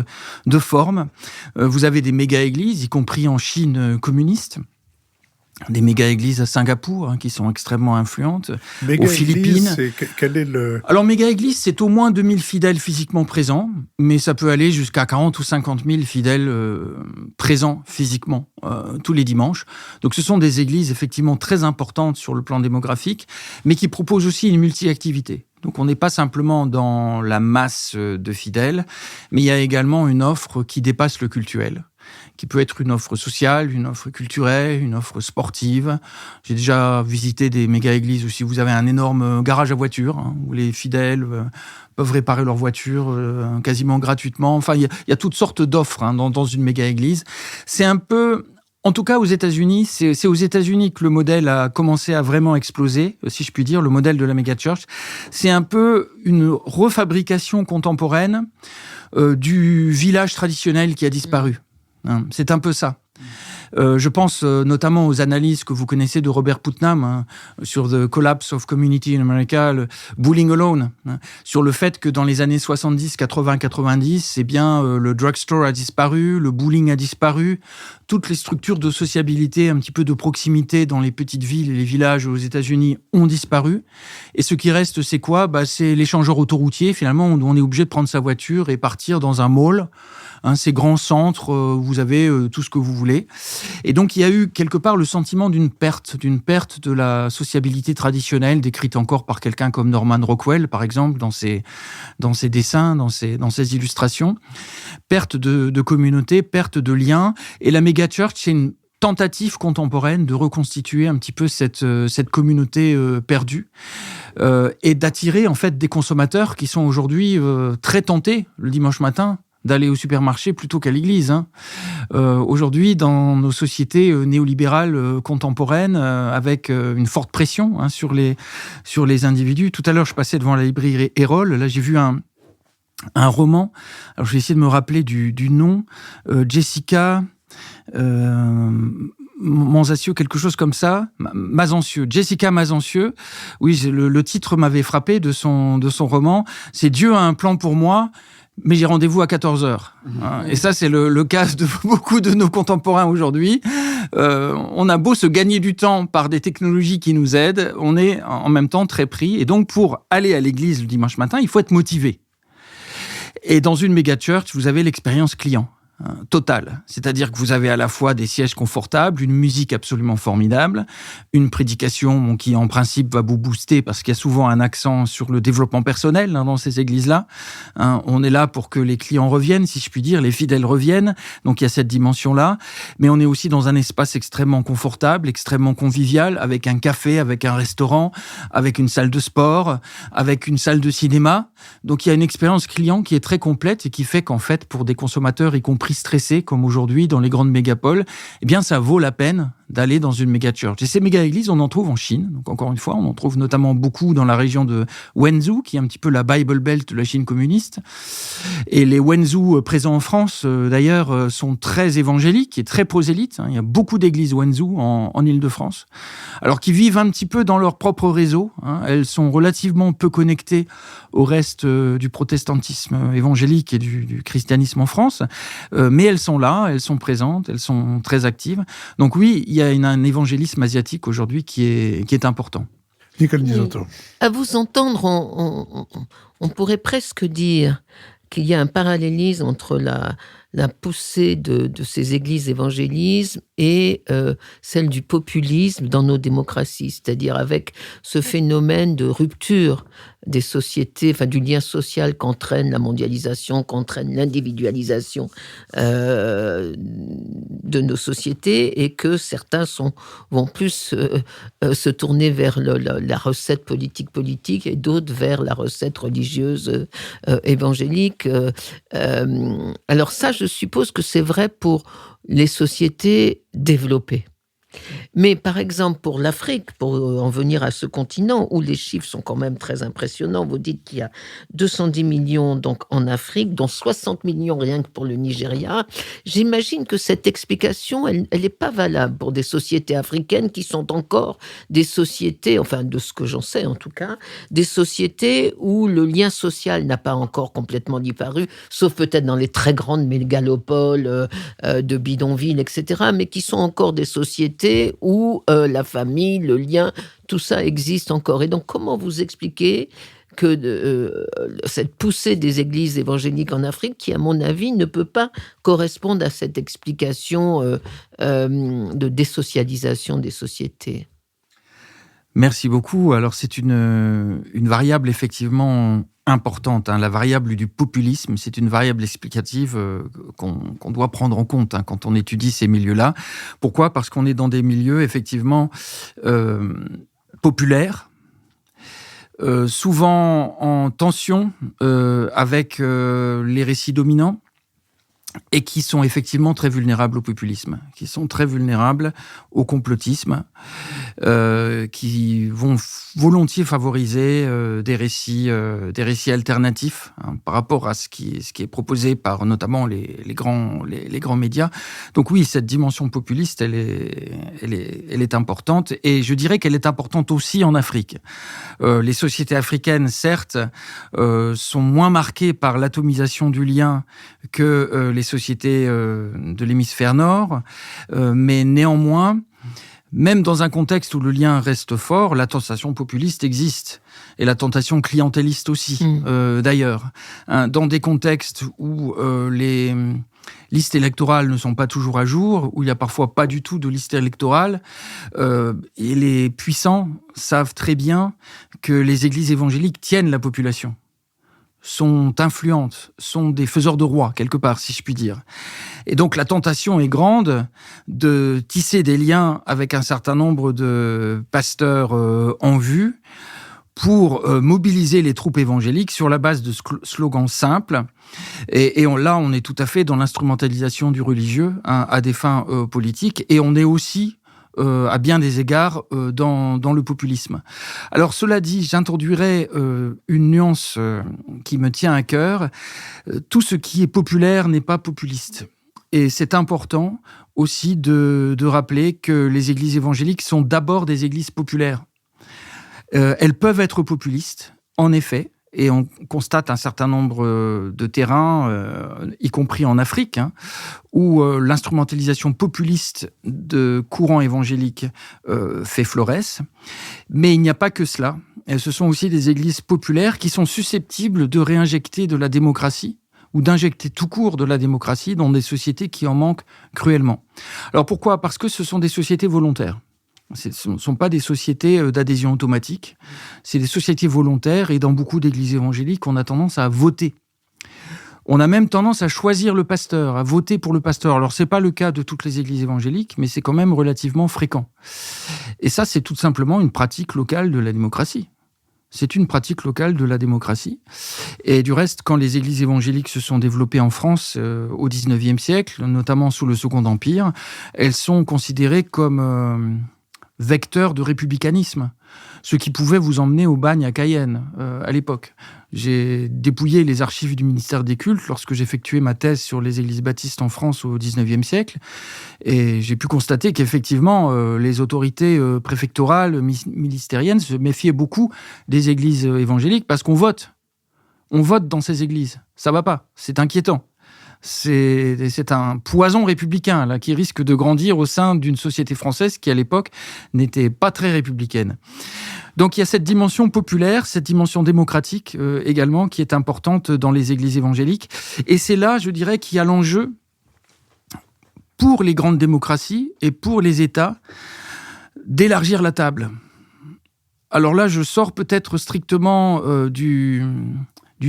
de formes. Vous avez des méga-églises, y compris en Chine communiste, des méga-églises à Singapour qui sont extrêmement influentes, aux Philippines. Quel est le... Alors, méga-église, c'est au moins 2000 fidèles physiquement présents, mais ça peut aller jusqu'à 40 ou 50 000 fidèles présents physiquement tous les dimanches. Donc, ce sont des églises effectivement très importantes sur le plan démographique, mais qui proposent aussi une multi-activité. Donc, on n'est pas simplement dans la masse de fidèles, mais il y a également une offre qui dépasse le cultuel, qui peut être une offre sociale, une offre culturelle, une offre sportive. J'ai déjà visité des méga-églises où si vous avez un énorme garage à voitures, où les fidèles peuvent réparer leur voiture quasiment gratuitement. Enfin, il y a toutes sortes d'offres dans une méga-église. C'est un peu... En tout cas, aux États-Unis, c'est aux États-Unis que le modèle a commencé à vraiment exploser, si je puis dire, le modèle de la méga-church. C'est un peu une refabrication contemporaine du village traditionnel qui a disparu. C'est un peu ça. Je pense notamment aux analyses que vous connaissez de Robert Putnam, hein, sur The Collapse of Community in America, le Bullying Alone, hein, sur le fait que dans les années 70, 80, 90, eh bien, le drugstore a disparu, le bullying a disparu, toutes les structures de sociabilité, un petit peu de proximité dans les petites villes et les villages aux États-Unis ont disparu. Et ce qui reste, c'est quoi ? C'est l'échangeur autoroutier, finalement, où on est obligé de prendre sa voiture et partir dans un mall, hein, ces grands centres où vous avez tout ce que vous voulez. Et donc, il y a eu quelque part le sentiment d'une perte de la sociabilité traditionnelle, décrite encore par quelqu'un comme Norman Rockwell, par exemple, dans ses dessins, dans ses illustrations. Perte de communauté, perte de liens. Et la méga-church, c'est une tentative contemporaine de reconstituer un petit peu cette communauté perdue et d'attirer en fait des consommateurs qui sont aujourd'hui très tentés le dimanche matin d'aller au supermarché plutôt qu'à l'église. Hein. Aujourd'hui, dans nos sociétés néolibérales contemporaines, avec une forte pression, hein, sur les individus. Tout à l'heure, je passais devant la librairie Erol. Là, j'ai vu un roman. Alors, je vais essayer de me rappeler du nom. Jessica Manzancieux, quelque chose comme ça. Mazancieux. Jessica Mazancieux. Oui, le titre m'avait frappé de son roman. C'est « Dieu a un plan pour moi ». Mais j'ai rendez-vous à 14h. Et ça, c'est le cas de beaucoup de nos contemporains aujourd'hui. On a beau se gagner du temps par des technologies qui nous aident, on est en même temps très pris. Et donc, pour aller à l'église le dimanche matin, il faut être motivé. Et dans une méga church, vous avez l'expérience client. Total. C'est-à-dire que vous avez à la fois des sièges confortables, une musique absolument formidable, une prédication qui en principe va vous booster parce qu'il y a souvent un accent sur le développement personnel dans ces églises-là. On est là pour que les clients reviennent, si je puis dire, les fidèles reviennent. Donc il y a cette dimension-là. Mais on est aussi dans un espace extrêmement confortable, extrêmement convivial, avec un café, avec un restaurant, avec une salle de sport, avec une salle de cinéma. Donc il y a une expérience client qui est très complète et qui fait qu'en fait, pour des consommateurs, y compris stressés comme aujourd'hui dans les grandes mégapoles, eh bien ça vaut la peine d'aller dans une méga church. Et ces méga églises, on en trouve en Chine. Donc encore une fois, on en trouve notamment beaucoup dans la région de Wenzhou, qui est un petit peu la Bible Belt de la Chine communiste. Et les Wenzhou présents en France, d'ailleurs, sont très évangéliques et très prosélytes. Il y a beaucoup d'églises Wenzhou en Île-de-France. Alors qui vivent un petit peu dans leur propre réseau. Elles sont relativement peu connectées au reste du protestantisme évangélique et du christianisme en France. Mais elles sont là, elles sont présentes, elles sont très actives. Donc oui, il y a un évangélisme asiatique aujourd'hui qui est important. Nicole Nisotto. À vous entendre, on pourrait presque dire qu'il y a un parallélisme entre la poussée de ces églises évangélismes et celle du populisme dans nos démocraties, c'est-à-dire avec ce phénomène de rupture des sociétés, enfin du lien social qu'entraîne la mondialisation, qu'entraîne l'individualisation de nos sociétés, et que certains vont plus se tourner vers la recette politique et d'autres vers la recette religieuse évangélique. Alors ça, je suppose que c'est vrai pour les sociétés développées. Mais par exemple, pour l'Afrique, pour en venir à ce continent où les chiffres sont quand même très impressionnants, vous dites qu'il y a 210 millions donc, en Afrique, dont 60 millions rien que pour le Nigeria. J'imagine que cette explication, elle n'est pas valable pour des sociétés africaines qui sont encore des sociétés, enfin de ce que j'en sais en tout cas, des sociétés où le lien social n'a pas encore complètement disparu, sauf peut-être dans les très grandes mégalopoles de bidonvilles, etc., mais qui sont encore des sociétés où la famille, le lien, tout ça existe encore. Et donc, comment vous expliquez que cette poussée des églises évangéliques en Afrique, qui, à mon avis, ne peut pas correspondre à cette explication de désocialisation des sociétés? Merci beaucoup. Alors, c'est une variable effectivement importante, la variable du populisme. C'est une variable explicative qu'on doit prendre en compte quand on étudie ces milieux-là. Pourquoi ? Parce qu'on est dans des milieux effectivement populaires, souvent en tension avec les récits dominants, et qui sont effectivement très vulnérables au populisme, qui sont très vulnérables au complotisme, qui vont volontiers favoriser des récits alternatifs par rapport à ce qui est proposé par notamment les grands médias. Donc oui, cette dimension populiste, elle est importante, et je dirais qu'elle est importante aussi en Afrique. Les sociétés africaines, certes, sont moins marquées par l'atomisation du lien que les sociétés de l'hémisphère nord, mais néanmoins, même dans un contexte où le lien reste fort, la tentation populiste existe, et la tentation clientéliste aussi, d'ailleurs. Dans des contextes où les listes électorales ne sont pas toujours à jour, où il n'y a parfois pas du tout de liste électorale, et les puissants savent très bien que les églises évangéliques tiennent la population, sont influentes, sont des faiseurs de rois, quelque part, si je puis dire. Et donc la tentation est grande de tisser des liens avec un certain nombre de pasteurs en vue pour mobiliser les troupes évangéliques sur la base de slogans simples. Et là, on est tout à fait dans l'instrumentalisation du religieux à des fins politiques, et on est aussi à bien des égards dans le populisme. Alors cela dit, j'introduirais une nuance qui me tient à cœur. Tout ce qui est populaire n'est pas populiste. Et c'est important aussi de rappeler que les églises évangéliques sont d'abord des églises populaires. Elles peuvent être populistes, en effet, et on constate un certain nombre de terrains, y compris en Afrique, où l'instrumentalisation populiste de courants évangéliques fait florès. Mais il n'y a pas que cela. Et ce sont aussi des églises populaires qui sont susceptibles de réinjecter de la démocratie, ou d'injecter tout court de la démocratie dans des sociétés qui en manquent cruellement. Alors pourquoi ? Parce que ce sont des sociétés volontaires. Ce ne sont pas des sociétés d'adhésion automatique, c'est des sociétés volontaires, et dans beaucoup d'églises évangéliques, on a tendance à voter. On a même tendance à choisir le pasteur, à voter pour le pasteur. Alors, ce n'est pas le cas de toutes les églises évangéliques, mais c'est quand même relativement fréquent. Et ça, c'est tout simplement une pratique locale de la démocratie. C'est une pratique locale de la démocratie. Et du reste, quand les églises évangéliques se sont développées en France au XIXe siècle, notamment sous le Second Empire, elles sont considérées comme vecteurs de républicanisme, ce qui pouvait vous emmener au bagne à Cayenne à l'époque. J'ai dépouillé les archives du ministère des Cultes lorsque j'effectuais ma thèse sur les églises baptistes en France au XIXe siècle, et j'ai pu constater qu'effectivement, les autorités préfectorales, ministériennes se méfiaient beaucoup des églises évangéliques parce qu'on vote. On vote dans ces églises. Ça va pas, c'est inquiétant. C'est un poison républicain là, qui risque de grandir au sein d'une société française qui, à l'époque, n'était pas très républicaine. Donc il y a cette dimension populaire, cette dimension démocratique également, qui est importante dans les églises évangéliques. Et c'est là, je dirais, qu'il y a l'enjeu pour les grandes démocraties et pour les États d'élargir la table. Alors là, je sors peut-être strictement du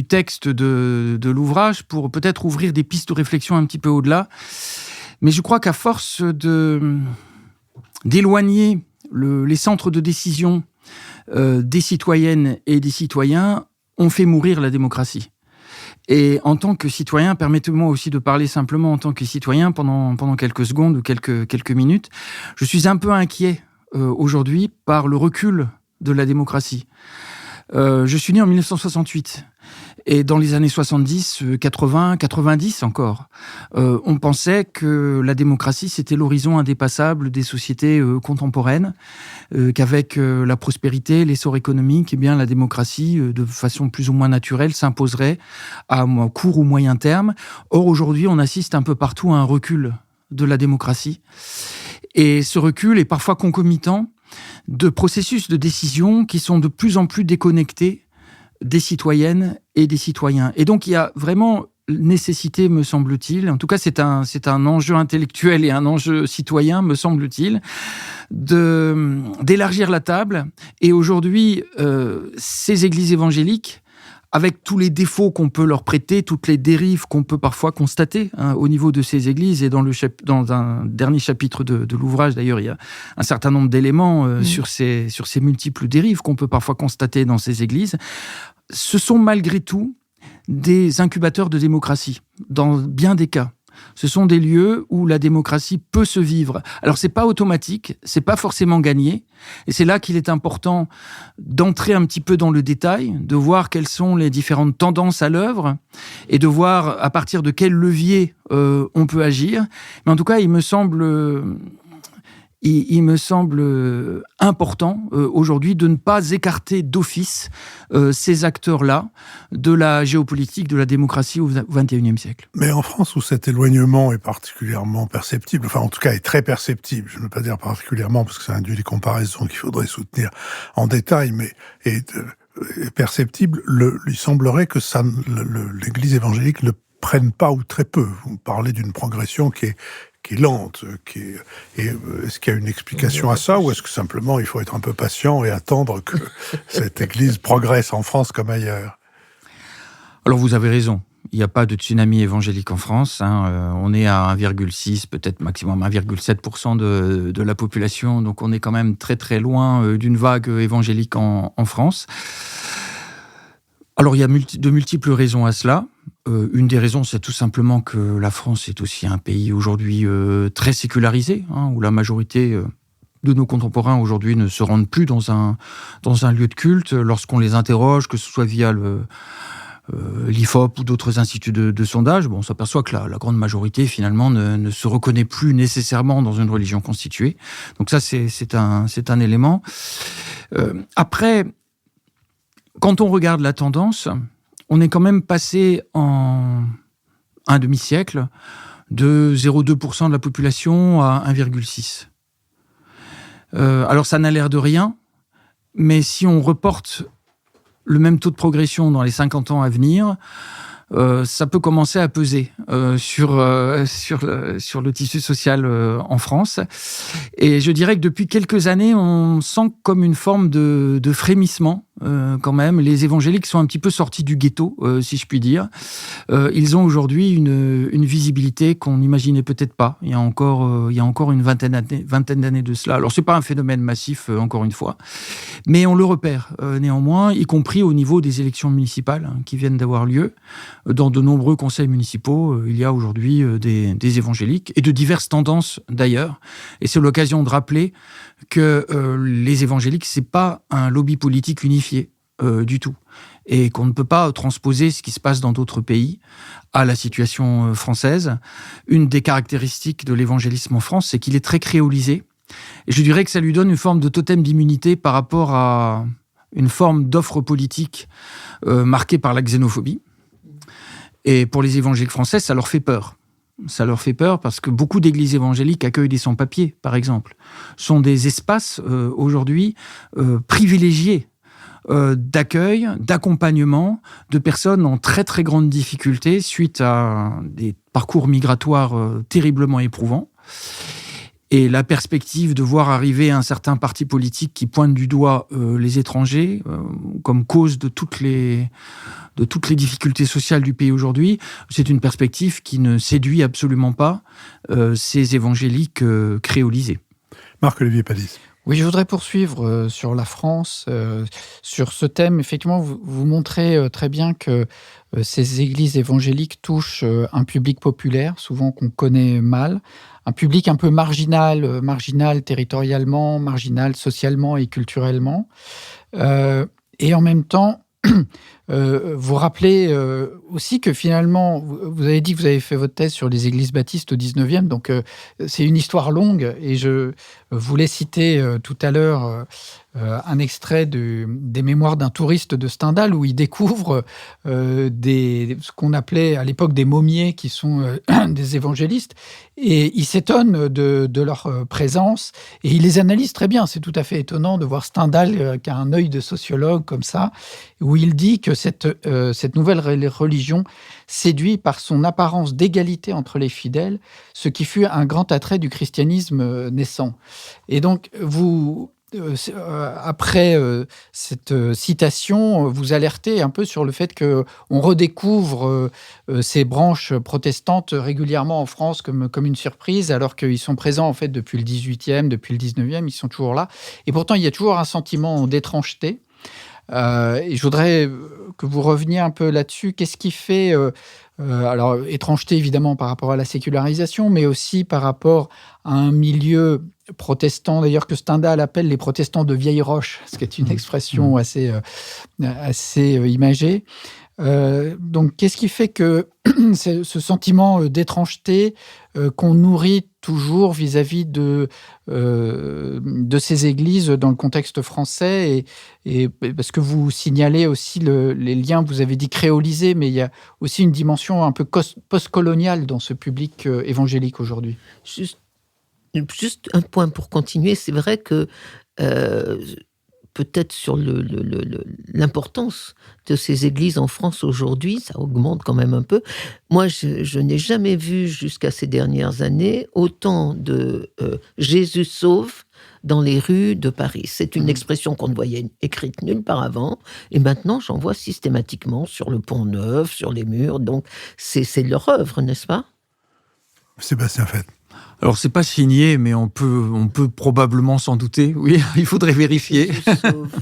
texte de l'ouvrage pour peut-être ouvrir des pistes de réflexion un petit peu au-delà. Mais je crois qu'à force d'éloigner les centres de décision des citoyennes et des citoyens, on fait mourir la démocratie. Et en tant que citoyen, permettez-moi aussi de parler simplement en tant que citoyen pendant quelques secondes ou quelques minutes, je suis un peu inquiet aujourd'hui par le recul de la démocratie. Je suis né en 1968. Et dans les années 70, 80, 90 encore, on pensait que la démocratie, c'était l'horizon indépassable des sociétés contemporaines, qu'avec la prospérité, l'essor économique, eh bien, la démocratie, de façon plus ou moins naturelle, s'imposerait à court ou moyen terme. Or, aujourd'hui, on assiste un peu partout à un recul de la démocratie. Et ce recul est parfois concomitant de processus de décision qui sont de plus en plus déconnectés des citoyennes et des citoyens. Et donc, il y a vraiment nécessité, me semble-t-il, en tout cas, c'est un enjeu intellectuel et un enjeu citoyen, me semble-t-il, d'élargir la table. Et aujourd'hui, ces églises évangéliques, avec tous les défauts qu'on peut leur prêter, toutes les dérives qu'on peut parfois constater au niveau de ces églises, et dans un dernier chapitre de l'ouvrage, d'ailleurs, il y a un certain nombre d'éléments sur ces multiples dérives qu'on peut parfois constater dans ces églises, ce sont malgré tout des incubateurs de démocratie, dans bien des cas. Ce sont des lieux où la démocratie peut se vivre. Alors, c'est pas automatique, c'est pas forcément gagné. Et c'est là qu'il est important d'entrer un petit peu dans le détail, de voir quelles sont les différentes tendances à l'œuvre et de voir à partir de quel levier on peut agir. Mais en tout cas, il me semble important aujourd'hui de ne pas écarter d'office ces acteurs-là de la géopolitique, de la démocratie au XXIe siècle. Mais en France, où cet éloignement est particulièrement perceptible, enfin en tout cas est très perceptible, je ne veux pas dire particulièrement parce que ça induit des comparaisons qu'il faudrait soutenir en détail, mais est perceptible, il semblerait que l'Église évangélique ne prenne pas ou très peu. Vous parlez d'une progression qui est lente. Est-ce qu'il y a une explication à ça, ou est-ce que simplement il faut être un peu patient et attendre que cette Église progresse en France comme ailleurs ? Alors vous avez raison, il n'y a pas de tsunami évangélique en France. On est à 1,6, peut-être maximum 1,7% de la population, donc on est quand même très très loin d'une vague évangélique en France. Alors il y a de multiples raisons à cela. Une des raisons, c'est tout simplement que la France est aussi un pays aujourd'hui très sécularisé, où la majorité de nos contemporains aujourd'hui ne se rendent plus dans un lieu de culte lorsqu'on les interroge, que ce soit via l'IFOP ou d'autres instituts de sondage. On s'aperçoit que la grande majorité, finalement, ne se reconnaît plus nécessairement dans une religion constituée. Donc ça, c'est un élément. Après, quand on regarde la tendance, on est quand même passé en un demi-siècle de 0,2% de la population à 1,6%. Alors ça n'a l'air de rien, mais si on reporte le même taux de progression dans les 50 ans à venir, ça peut commencer à peser sur le tissu social en France. Et je dirais que depuis quelques années, on sent comme une forme de frémissement quand même. Les évangéliques sont un petit peu sortis du ghetto, si je puis dire. Ils ont aujourd'hui une visibilité qu'on n'imaginait peut-être pas. Il y a encore une vingtaine d'années de cela. Alors c'est pas un phénomène massif, encore une fois, mais on le repère néanmoins, y compris au niveau des élections municipales qui viennent d'avoir lieu. Dans de nombreux conseils municipaux, il y a aujourd'hui des évangéliques et de diverses tendances d'ailleurs. Et c'est l'occasion de rappeler que les évangéliques, c'est pas un lobby politique unifié du tout. Et qu'on ne peut pas transposer ce qui se passe dans d'autres pays à la situation française. Une des caractéristiques de l'évangélisme en France, c'est qu'il est très créolisé. Et je dirais que ça lui donne une forme de totem d'immunité par rapport à une forme d'offre politique marquée par la xénophobie. Et pour les évangéliques français, ça leur fait peur. Ça leur fait peur parce que beaucoup d'églises évangéliques accueillent des sans-papiers, par exemple. Sont des espaces aujourd'hui privilégiés d'accueil, d'accompagnement de personnes en très très grande difficulté suite à des parcours migratoires terriblement éprouvants. Et la perspective de voir arriver un certain parti politique qui pointe du doigt les étrangers comme cause de toutes les difficultés sociales du pays aujourd'hui, c'est une perspective qui ne séduit absolument pas ces évangéliques créolisés. Marc-Olivier Palis. Oui, je voudrais poursuivre sur la France, sur ce thème. Effectivement, vous montrez très bien que ces églises évangéliques touchent un public populaire, souvent qu'on connaît mal, un public un peu marginal territorialement, marginal socialement et culturellement. Et en même temps, vous rappelez aussi que finalement, vous avez dit que vous avez fait votre thèse sur les églises baptistes au 19e, donc c'est une histoire longue, et je voulais citer tout à l'heure un extrait des mémoires d'un touriste de Stendhal, où il découvre ce qu'on appelait à l'époque des momiers, qui sont des évangélistes, et il s'étonne de leur présence, et il les analyse très bien. C'est tout à fait étonnant de voir Stendhal qui a un œil de sociologue comme ça, où il dit que cette nouvelle religion séduit par son apparence d'égalité entre les fidèles, ce qui fut un grand attrait du christianisme naissant. Et donc, vous... après cette citation, vous alertez un peu sur le fait qu'on redécouvre ces branches protestantes régulièrement en France comme une surprise, alors qu'ils sont présents en fait depuis le 18e, depuis le 19e, ils sont toujours là. Et pourtant, il y a toujours un sentiment d'étrangeté. Et je voudrais que vous reveniez un peu là-dessus. Qu'est-ce qui fait, alors étrangeté évidemment par rapport à la sécularisation, mais aussi par rapport à un milieu protestant, d'ailleurs que Stendhal appelle les protestants de vieille roche, ce qui est une expression assez imagée. Donc, qu'est-ce qui fait que ce sentiment d'étrangeté qu'on nourrit toujours vis-à-vis de ces églises dans le contexte français et parce que vous signalez aussi les liens, vous avez dit créolisés, mais il y a aussi une dimension un peu post-coloniale dans ce public évangélique aujourd'hui. Juste un point pour continuer, c'est vrai que peut-être sur l'importance de ces églises en France aujourd'hui, ça augmente quand même un peu. Moi, je n'ai jamais vu jusqu'à ces dernières années autant de Jésus sauve dans les rues de Paris. C'est une expression qu'on ne voyait écrite nulle part avant, et maintenant j'en vois systématiquement sur le Pont-Neuf, sur les murs, donc c'est leur œuvre, n'est-ce pas ? Sébastien Fett. Alors, c'est pas signé, mais on peut probablement s'en douter. Oui, il faudrait vérifier.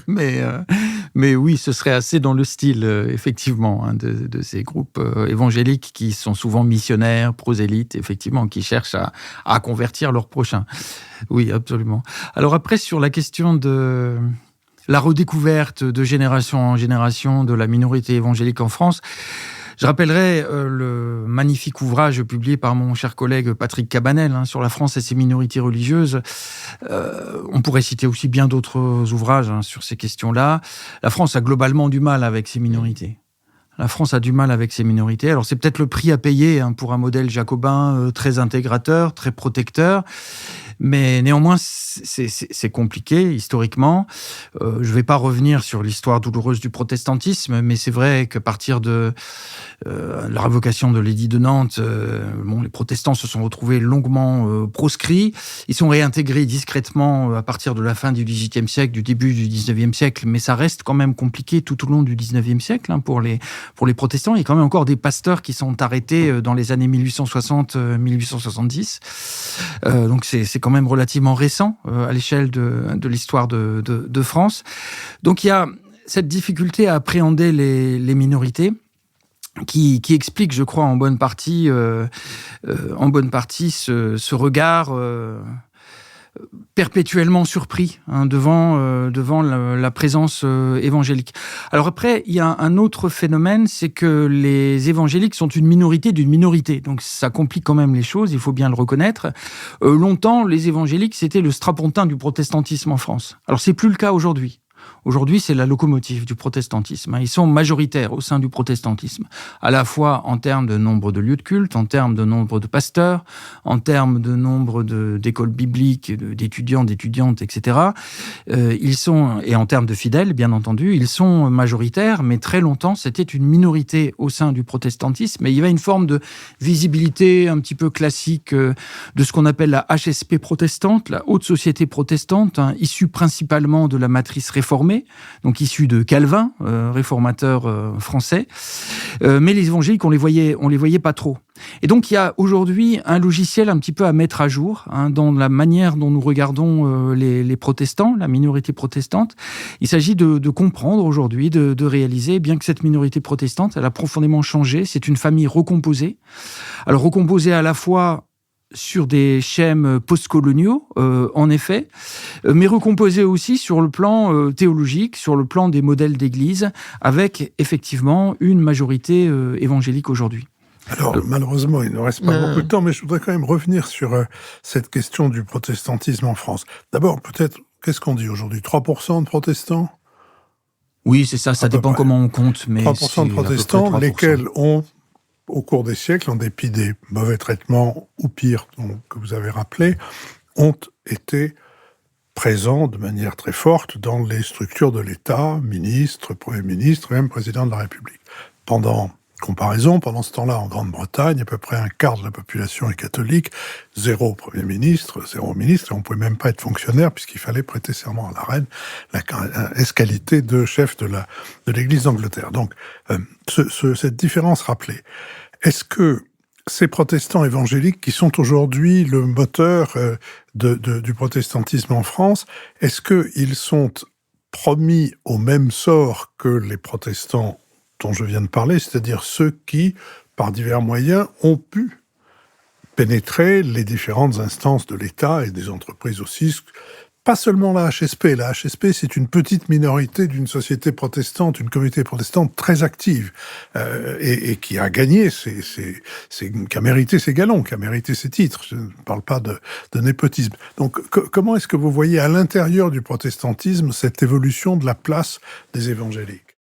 Mais oui, ce serait assez dans le style, effectivement, de ces groupes évangéliques qui sont souvent missionnaires, prosélytes, effectivement, qui cherchent à convertir leurs prochains. Oui, absolument. Alors après, sur la question de la redécouverte de génération en génération de la minorité évangélique en France, je rappellerai le magnifique ouvrage publié par mon cher collègue Patrick Cabanel sur la France et ses minorités religieuses. On pourrait citer aussi bien d'autres ouvrages sur ces questions-là. La France a globalement du mal avec ses minorités. Alors c'est peut-être le prix à payer pour un modèle jacobin très intégrateur, très protecteur. Mais néanmoins, c'est compliqué historiquement. Je ne vais pas revenir sur l'histoire douloureuse du protestantisme, mais c'est vrai qu'à partir de la révocation de l'édit de Nantes, les protestants se sont retrouvés longuement proscrits. Ils sont réintégrés discrètement à partir de la fin du XVIIIe siècle, du début du XIXe siècle, mais ça reste quand même compliqué tout au long du XIXe siècle pour les protestants. Il y a quand même encore des pasteurs qui sont arrêtés dans les années 1860-1870. Donc c'est quand même relativement récent à l'échelle de l'histoire de France. Donc il y a cette difficulté à appréhender les minorités qui explique, je crois, en bonne partie ce regard perpétuellement surpris devant la présence évangélique. Alors après, il y a un autre phénomène, c'est que les évangéliques sont une minorité d'une minorité. Donc ça complique quand même les choses, il faut bien le reconnaître. Longtemps, les évangéliques, c'était le strapontin du protestantisme en France. Alors c'est plus le cas aujourd'hui. Aujourd'hui, c'est la locomotive du protestantisme. Ils sont majoritaires au sein du protestantisme, à la fois en termes de nombre de lieux de culte, en termes de nombre de pasteurs, en termes de nombre d'écoles bibliques, d'étudiants, d'étudiantes, etc. Et en termes de fidèles, bien entendu, ils sont majoritaires, mais très longtemps, c'était une minorité au sein du protestantisme. Et il y avait une forme de visibilité un petit peu classique de ce qu'on appelle la HSP protestante, la haute société protestante, issue principalement de la matrice réformée, donc issu de Calvin, réformateur français. Mais les évangéliques, on les voyait pas trop. Et donc il y a aujourd'hui un logiciel un petit peu à mettre à jour dans la manière dont nous regardons les protestants, la minorité protestante. Il s'agit de comprendre aujourd'hui, de réaliser bien que cette minorité protestante, elle a profondément changé. C'est une famille recomposée. Alors recomposée à la fois sur des schèmes postcoloniaux, en effet, mais recomposé aussi sur le plan théologique, sur le plan des modèles d'église, avec effectivement une majorité évangélique aujourd'hui. Alors, malheureusement, il ne reste pas beaucoup de temps, mais je voudrais quand même revenir sur cette question du protestantisme en France. D'abord, peut-être, qu'est-ce qu'on dit aujourd'hui ? 3% de protestants ? Oui, c'est ça, ça dépend comment on compte. Mais 3% de protestants, 3%. Lesquels ont, au cours des siècles, en dépit des mauvais traitements, ou pire, que vous avez rappelé, ont été présents de manière très forte dans les structures de l'État, ministre, Premier ministre, et même président de la République. Pendant ce temps-là, en Grande-Bretagne, à peu près un quart de la population est catholique, 0 Premier ministre, 0 ministre, et on ne pouvait même pas être fonctionnaire puisqu'il fallait prêter serment à la reine, qualité de chef de l'Église d'Angleterre. Donc, cette différence rappelée. Est-ce que ces protestants évangéliques qui sont aujourd'hui le moteur du protestantisme en France, est-ce qu'ils sont promis au même sort que les protestants dont je viens de parler, c'est-à-dire ceux qui, par divers moyens, ont pu pénétrer les différentes instances de l'État et des entreprises aussi. Pas seulement la HSP. La HSP, c'est une petite minorité d'une société protestante, une communauté protestante très active, et qui a gagné, qui a mérité ses galons, qui a mérité ses titres. Je ne parle pas de népotisme. Donc, comment est-ce que vous voyez à l'intérieur du protestantisme cette évolution de la place des évangéliques ?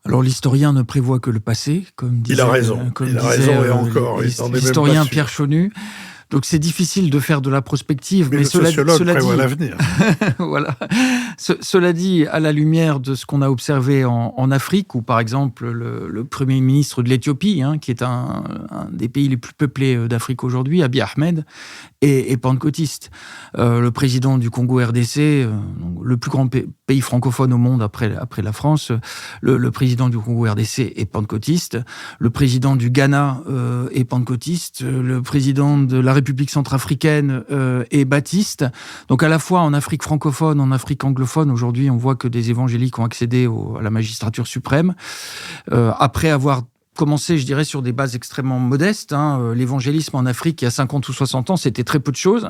Alors l'historien ne prévoit que le passé, comme disait, il a raison, et encore. L'historien Pierre Chaunu. Donc c'est difficile de faire de la prospective, mais le sociologue prévoit l'avenir. Voilà. Cela dit, à la lumière de ce qu'on a observé en Afrique, où par exemple le Premier ministre de l'Éthiopie, qui est un des pays les plus peuplés d'Afrique aujourd'hui, Abiy Ahmed, est pentecôtiste. Le président du Congo RDC, le plus grand pays francophone au monde après la France, le président du Congo RDC est pentecôtiste. Le président du Ghana est pentecôtiste. Le président de la République centrafricaine est baptiste. Donc à la fois en Afrique francophone, en Afrique anglophone, aujourd'hui on voit que des évangéliques ont accédé à la magistrature suprême. Après avoir commencé, je dirais, sur des bases extrêmement modestes. L'évangélisme en Afrique, il y a 50 ou 60 ans, c'était très peu de choses.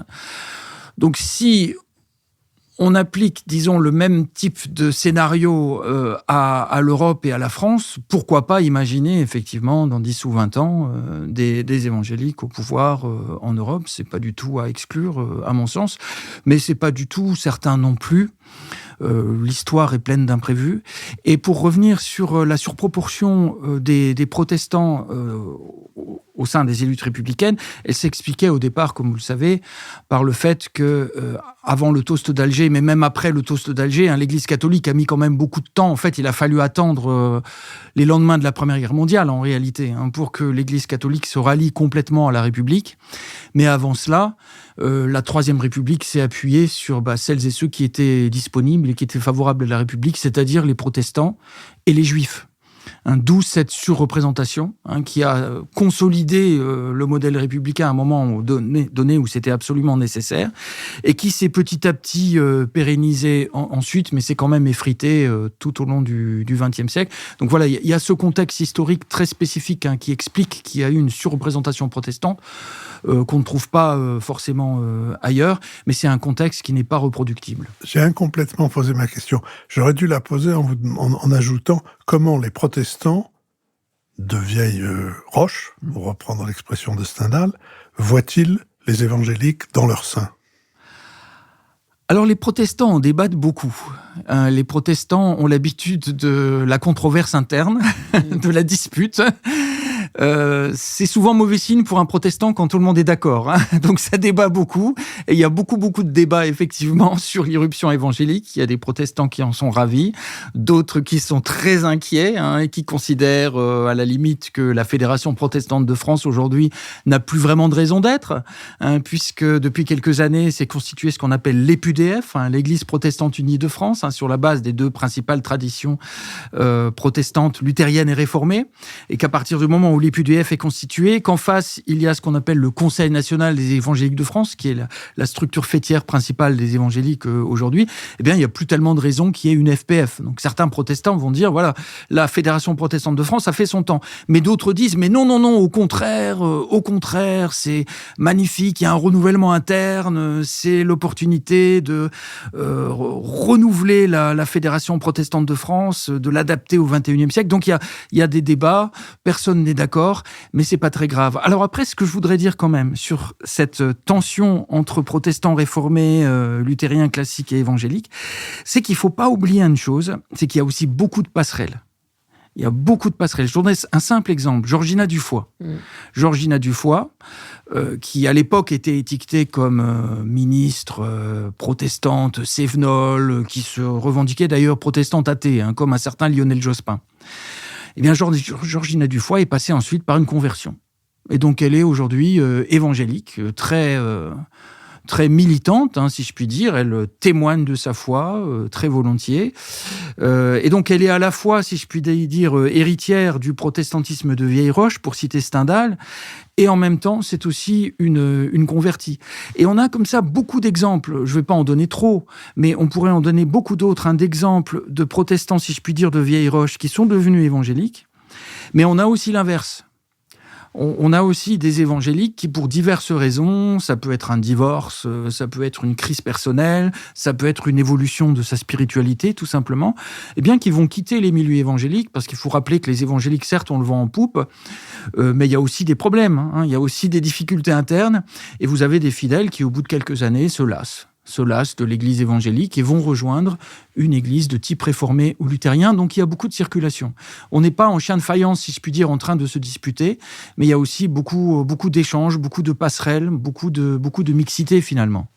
Donc si on applique, disons, le même type de scénario à l'Europe et à la France, pourquoi pas imaginer, effectivement, dans 10 ou 20 ans, des évangéliques au pouvoir en Europe. C'est pas du tout à exclure, à mon sens, mais c'est pas du tout certain non plus. L'histoire est pleine d'imprévus. Et pour revenir sur la surproportion des protestants au sein des élites républicaines, elle s'expliquait au départ, comme vous le savez, par le fait que avant le toast d'Alger, mais même après le toast d'Alger, l'Église catholique a mis quand même beaucoup de temps. En fait, il a fallu attendre les lendemains de la Première Guerre mondiale, en réalité, pour que l'Église catholique se rallie complètement à la République. Mais avant cela, la Troisième République s'est appuyée sur celles et ceux qui étaient disponibles et qui étaient favorables à la République, c'est-à-dire les protestants et les juifs. D'où cette surreprésentation qui a consolidé le modèle républicain à un moment donné où c'était absolument nécessaire et qui s'est petit à petit pérennisé ensuite, mais c'est quand même effrité tout au long du XXe siècle. Donc voilà, il y a ce contexte historique très spécifique qui explique qu'il y a eu une surreprésentation protestante qu'on ne trouve pas forcément ailleurs, mais c'est un contexte qui n'est pas reproductible. J'ai incomplètement posé ma question. J'aurais dû la poser en ajoutant comment les protestants de vieille roche, pour reprendre l'expression de Stendhal, voient-ils les évangéliques dans leur sein ? Alors les protestants en débattent beaucoup. Les protestants ont l'habitude de la controverse interne, de la dispute. C'est souvent mauvais signe pour un protestant quand tout le monde est d'accord. Donc ça débat beaucoup. Et il y a beaucoup de débats effectivement sur l'irruption évangélique. Il y a des protestants qui en sont ravis, d'autres qui sont très inquiets et qui considèrent à la limite que la Fédération protestante de France aujourd'hui n'a plus vraiment de raison d'être, puisque depuis quelques années c'est constitué ce qu'on appelle l'EPUDF, l'Église protestante unie de France, sur la base des deux principales traditions protestantes, luthérienne et réformée, et qu'à partir du moment où l'EPUDF est constitué, qu'en face, il y a ce qu'on appelle le Conseil national des évangéliques de France, qui est la structure fêtière principale des évangéliques aujourd'hui, eh bien, il n'y a plus tellement de raisons qu'il y ait une FPF. Donc, certains protestants vont dire, voilà, la Fédération protestante de France a fait son temps. Mais d'autres disent, mais non, au contraire, c'est magnifique, il y a un renouvellement interne, c'est l'opportunité de renouveler la Fédération protestante de France, de l'adapter au XXIe siècle. Donc, il y a des débats, personne n'est d'accord, mais c'est pas très grave. Alors après, ce que je voudrais dire quand même sur cette tension entre protestants réformés, luthériens classiques et évangéliques, c'est qu'il faut pas oublier une chose, c'est qu'il y a aussi beaucoup de passerelles. Il y a beaucoup de passerelles. Je donne un simple exemple. Georgina Dufoy. Georgina Dufoy, qui à l'époque était étiquetée comme ministre protestante, cévenole, qui se revendiquait d'ailleurs protestante athée, comme un certain Lionel Jospin. Eh bien, Georgina Dufoy est passée ensuite par une conversion. Et donc, elle est aujourd'hui évangélique, très très militante, si je puis dire. Elle témoigne de sa foi très volontiers. Et donc, elle est à la fois, si je puis dire, héritière du protestantisme de Vieille-Roche, pour citer Stendhal, et en même temps, c'est aussi une convertie. Et on a comme ça beaucoup d'exemples. Je ne vais pas en donner trop, mais on pourrait en donner beaucoup d'autres, d'exemples de protestants, si je puis dire, de Vieille-Roche, qui sont devenus évangéliques. Mais on a aussi l'inverse. On a aussi des évangéliques qui, pour diverses raisons, ça peut être un divorce, ça peut être une crise personnelle, ça peut être une évolution de sa spiritualité, tout simplement, eh bien, qui vont quitter les milieux évangéliques, parce qu'il faut rappeler que les évangéliques, certes, on le vent en poupe, mais il y a aussi des problèmes, il y a aussi des difficultés internes, et vous avez des fidèles qui, au bout de quelques années, se lassent de l'église évangélique et vont rejoindre une église de type réformé ou luthérien. Donc, il y a beaucoup de circulation. On n'est pas en chien de faïence, si je puis dire, en train de se disputer, mais il y a aussi beaucoup d'échanges, beaucoup de passerelles, beaucoup de mixité, finalement.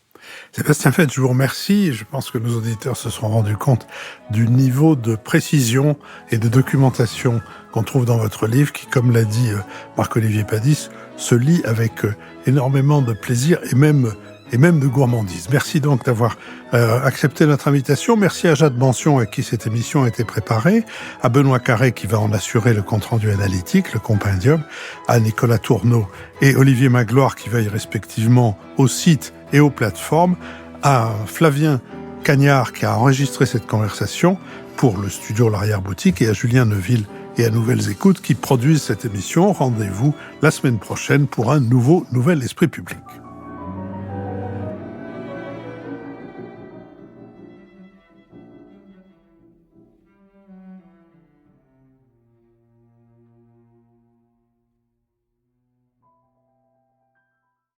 Sébastien Fetsch, je vous remercie. Je pense que nos auditeurs se sont rendus compte du niveau de précision et de documentation qu'on trouve dans votre livre, qui, comme l'a dit Marc-Olivier Padis, se lit avec énormément de plaisir et même de gourmandise. Merci donc d'avoir accepté notre invitation. Merci à Jade Bension, avec qui cette émission a été préparée, à Benoît Carré, qui va en assurer le compte-rendu analytique, le compendium, à Nicolas Tourneau et Olivier Magloire, qui veillent respectivement au site et aux plateformes, à Flavien Cagnard, qui a enregistré cette conversation pour le studio L'Arrière-Boutique, et à Julien Neuville et à Nouvelles Écoutes, qui produisent cette émission. Rendez-vous la semaine prochaine pour un nouvel Esprit Public.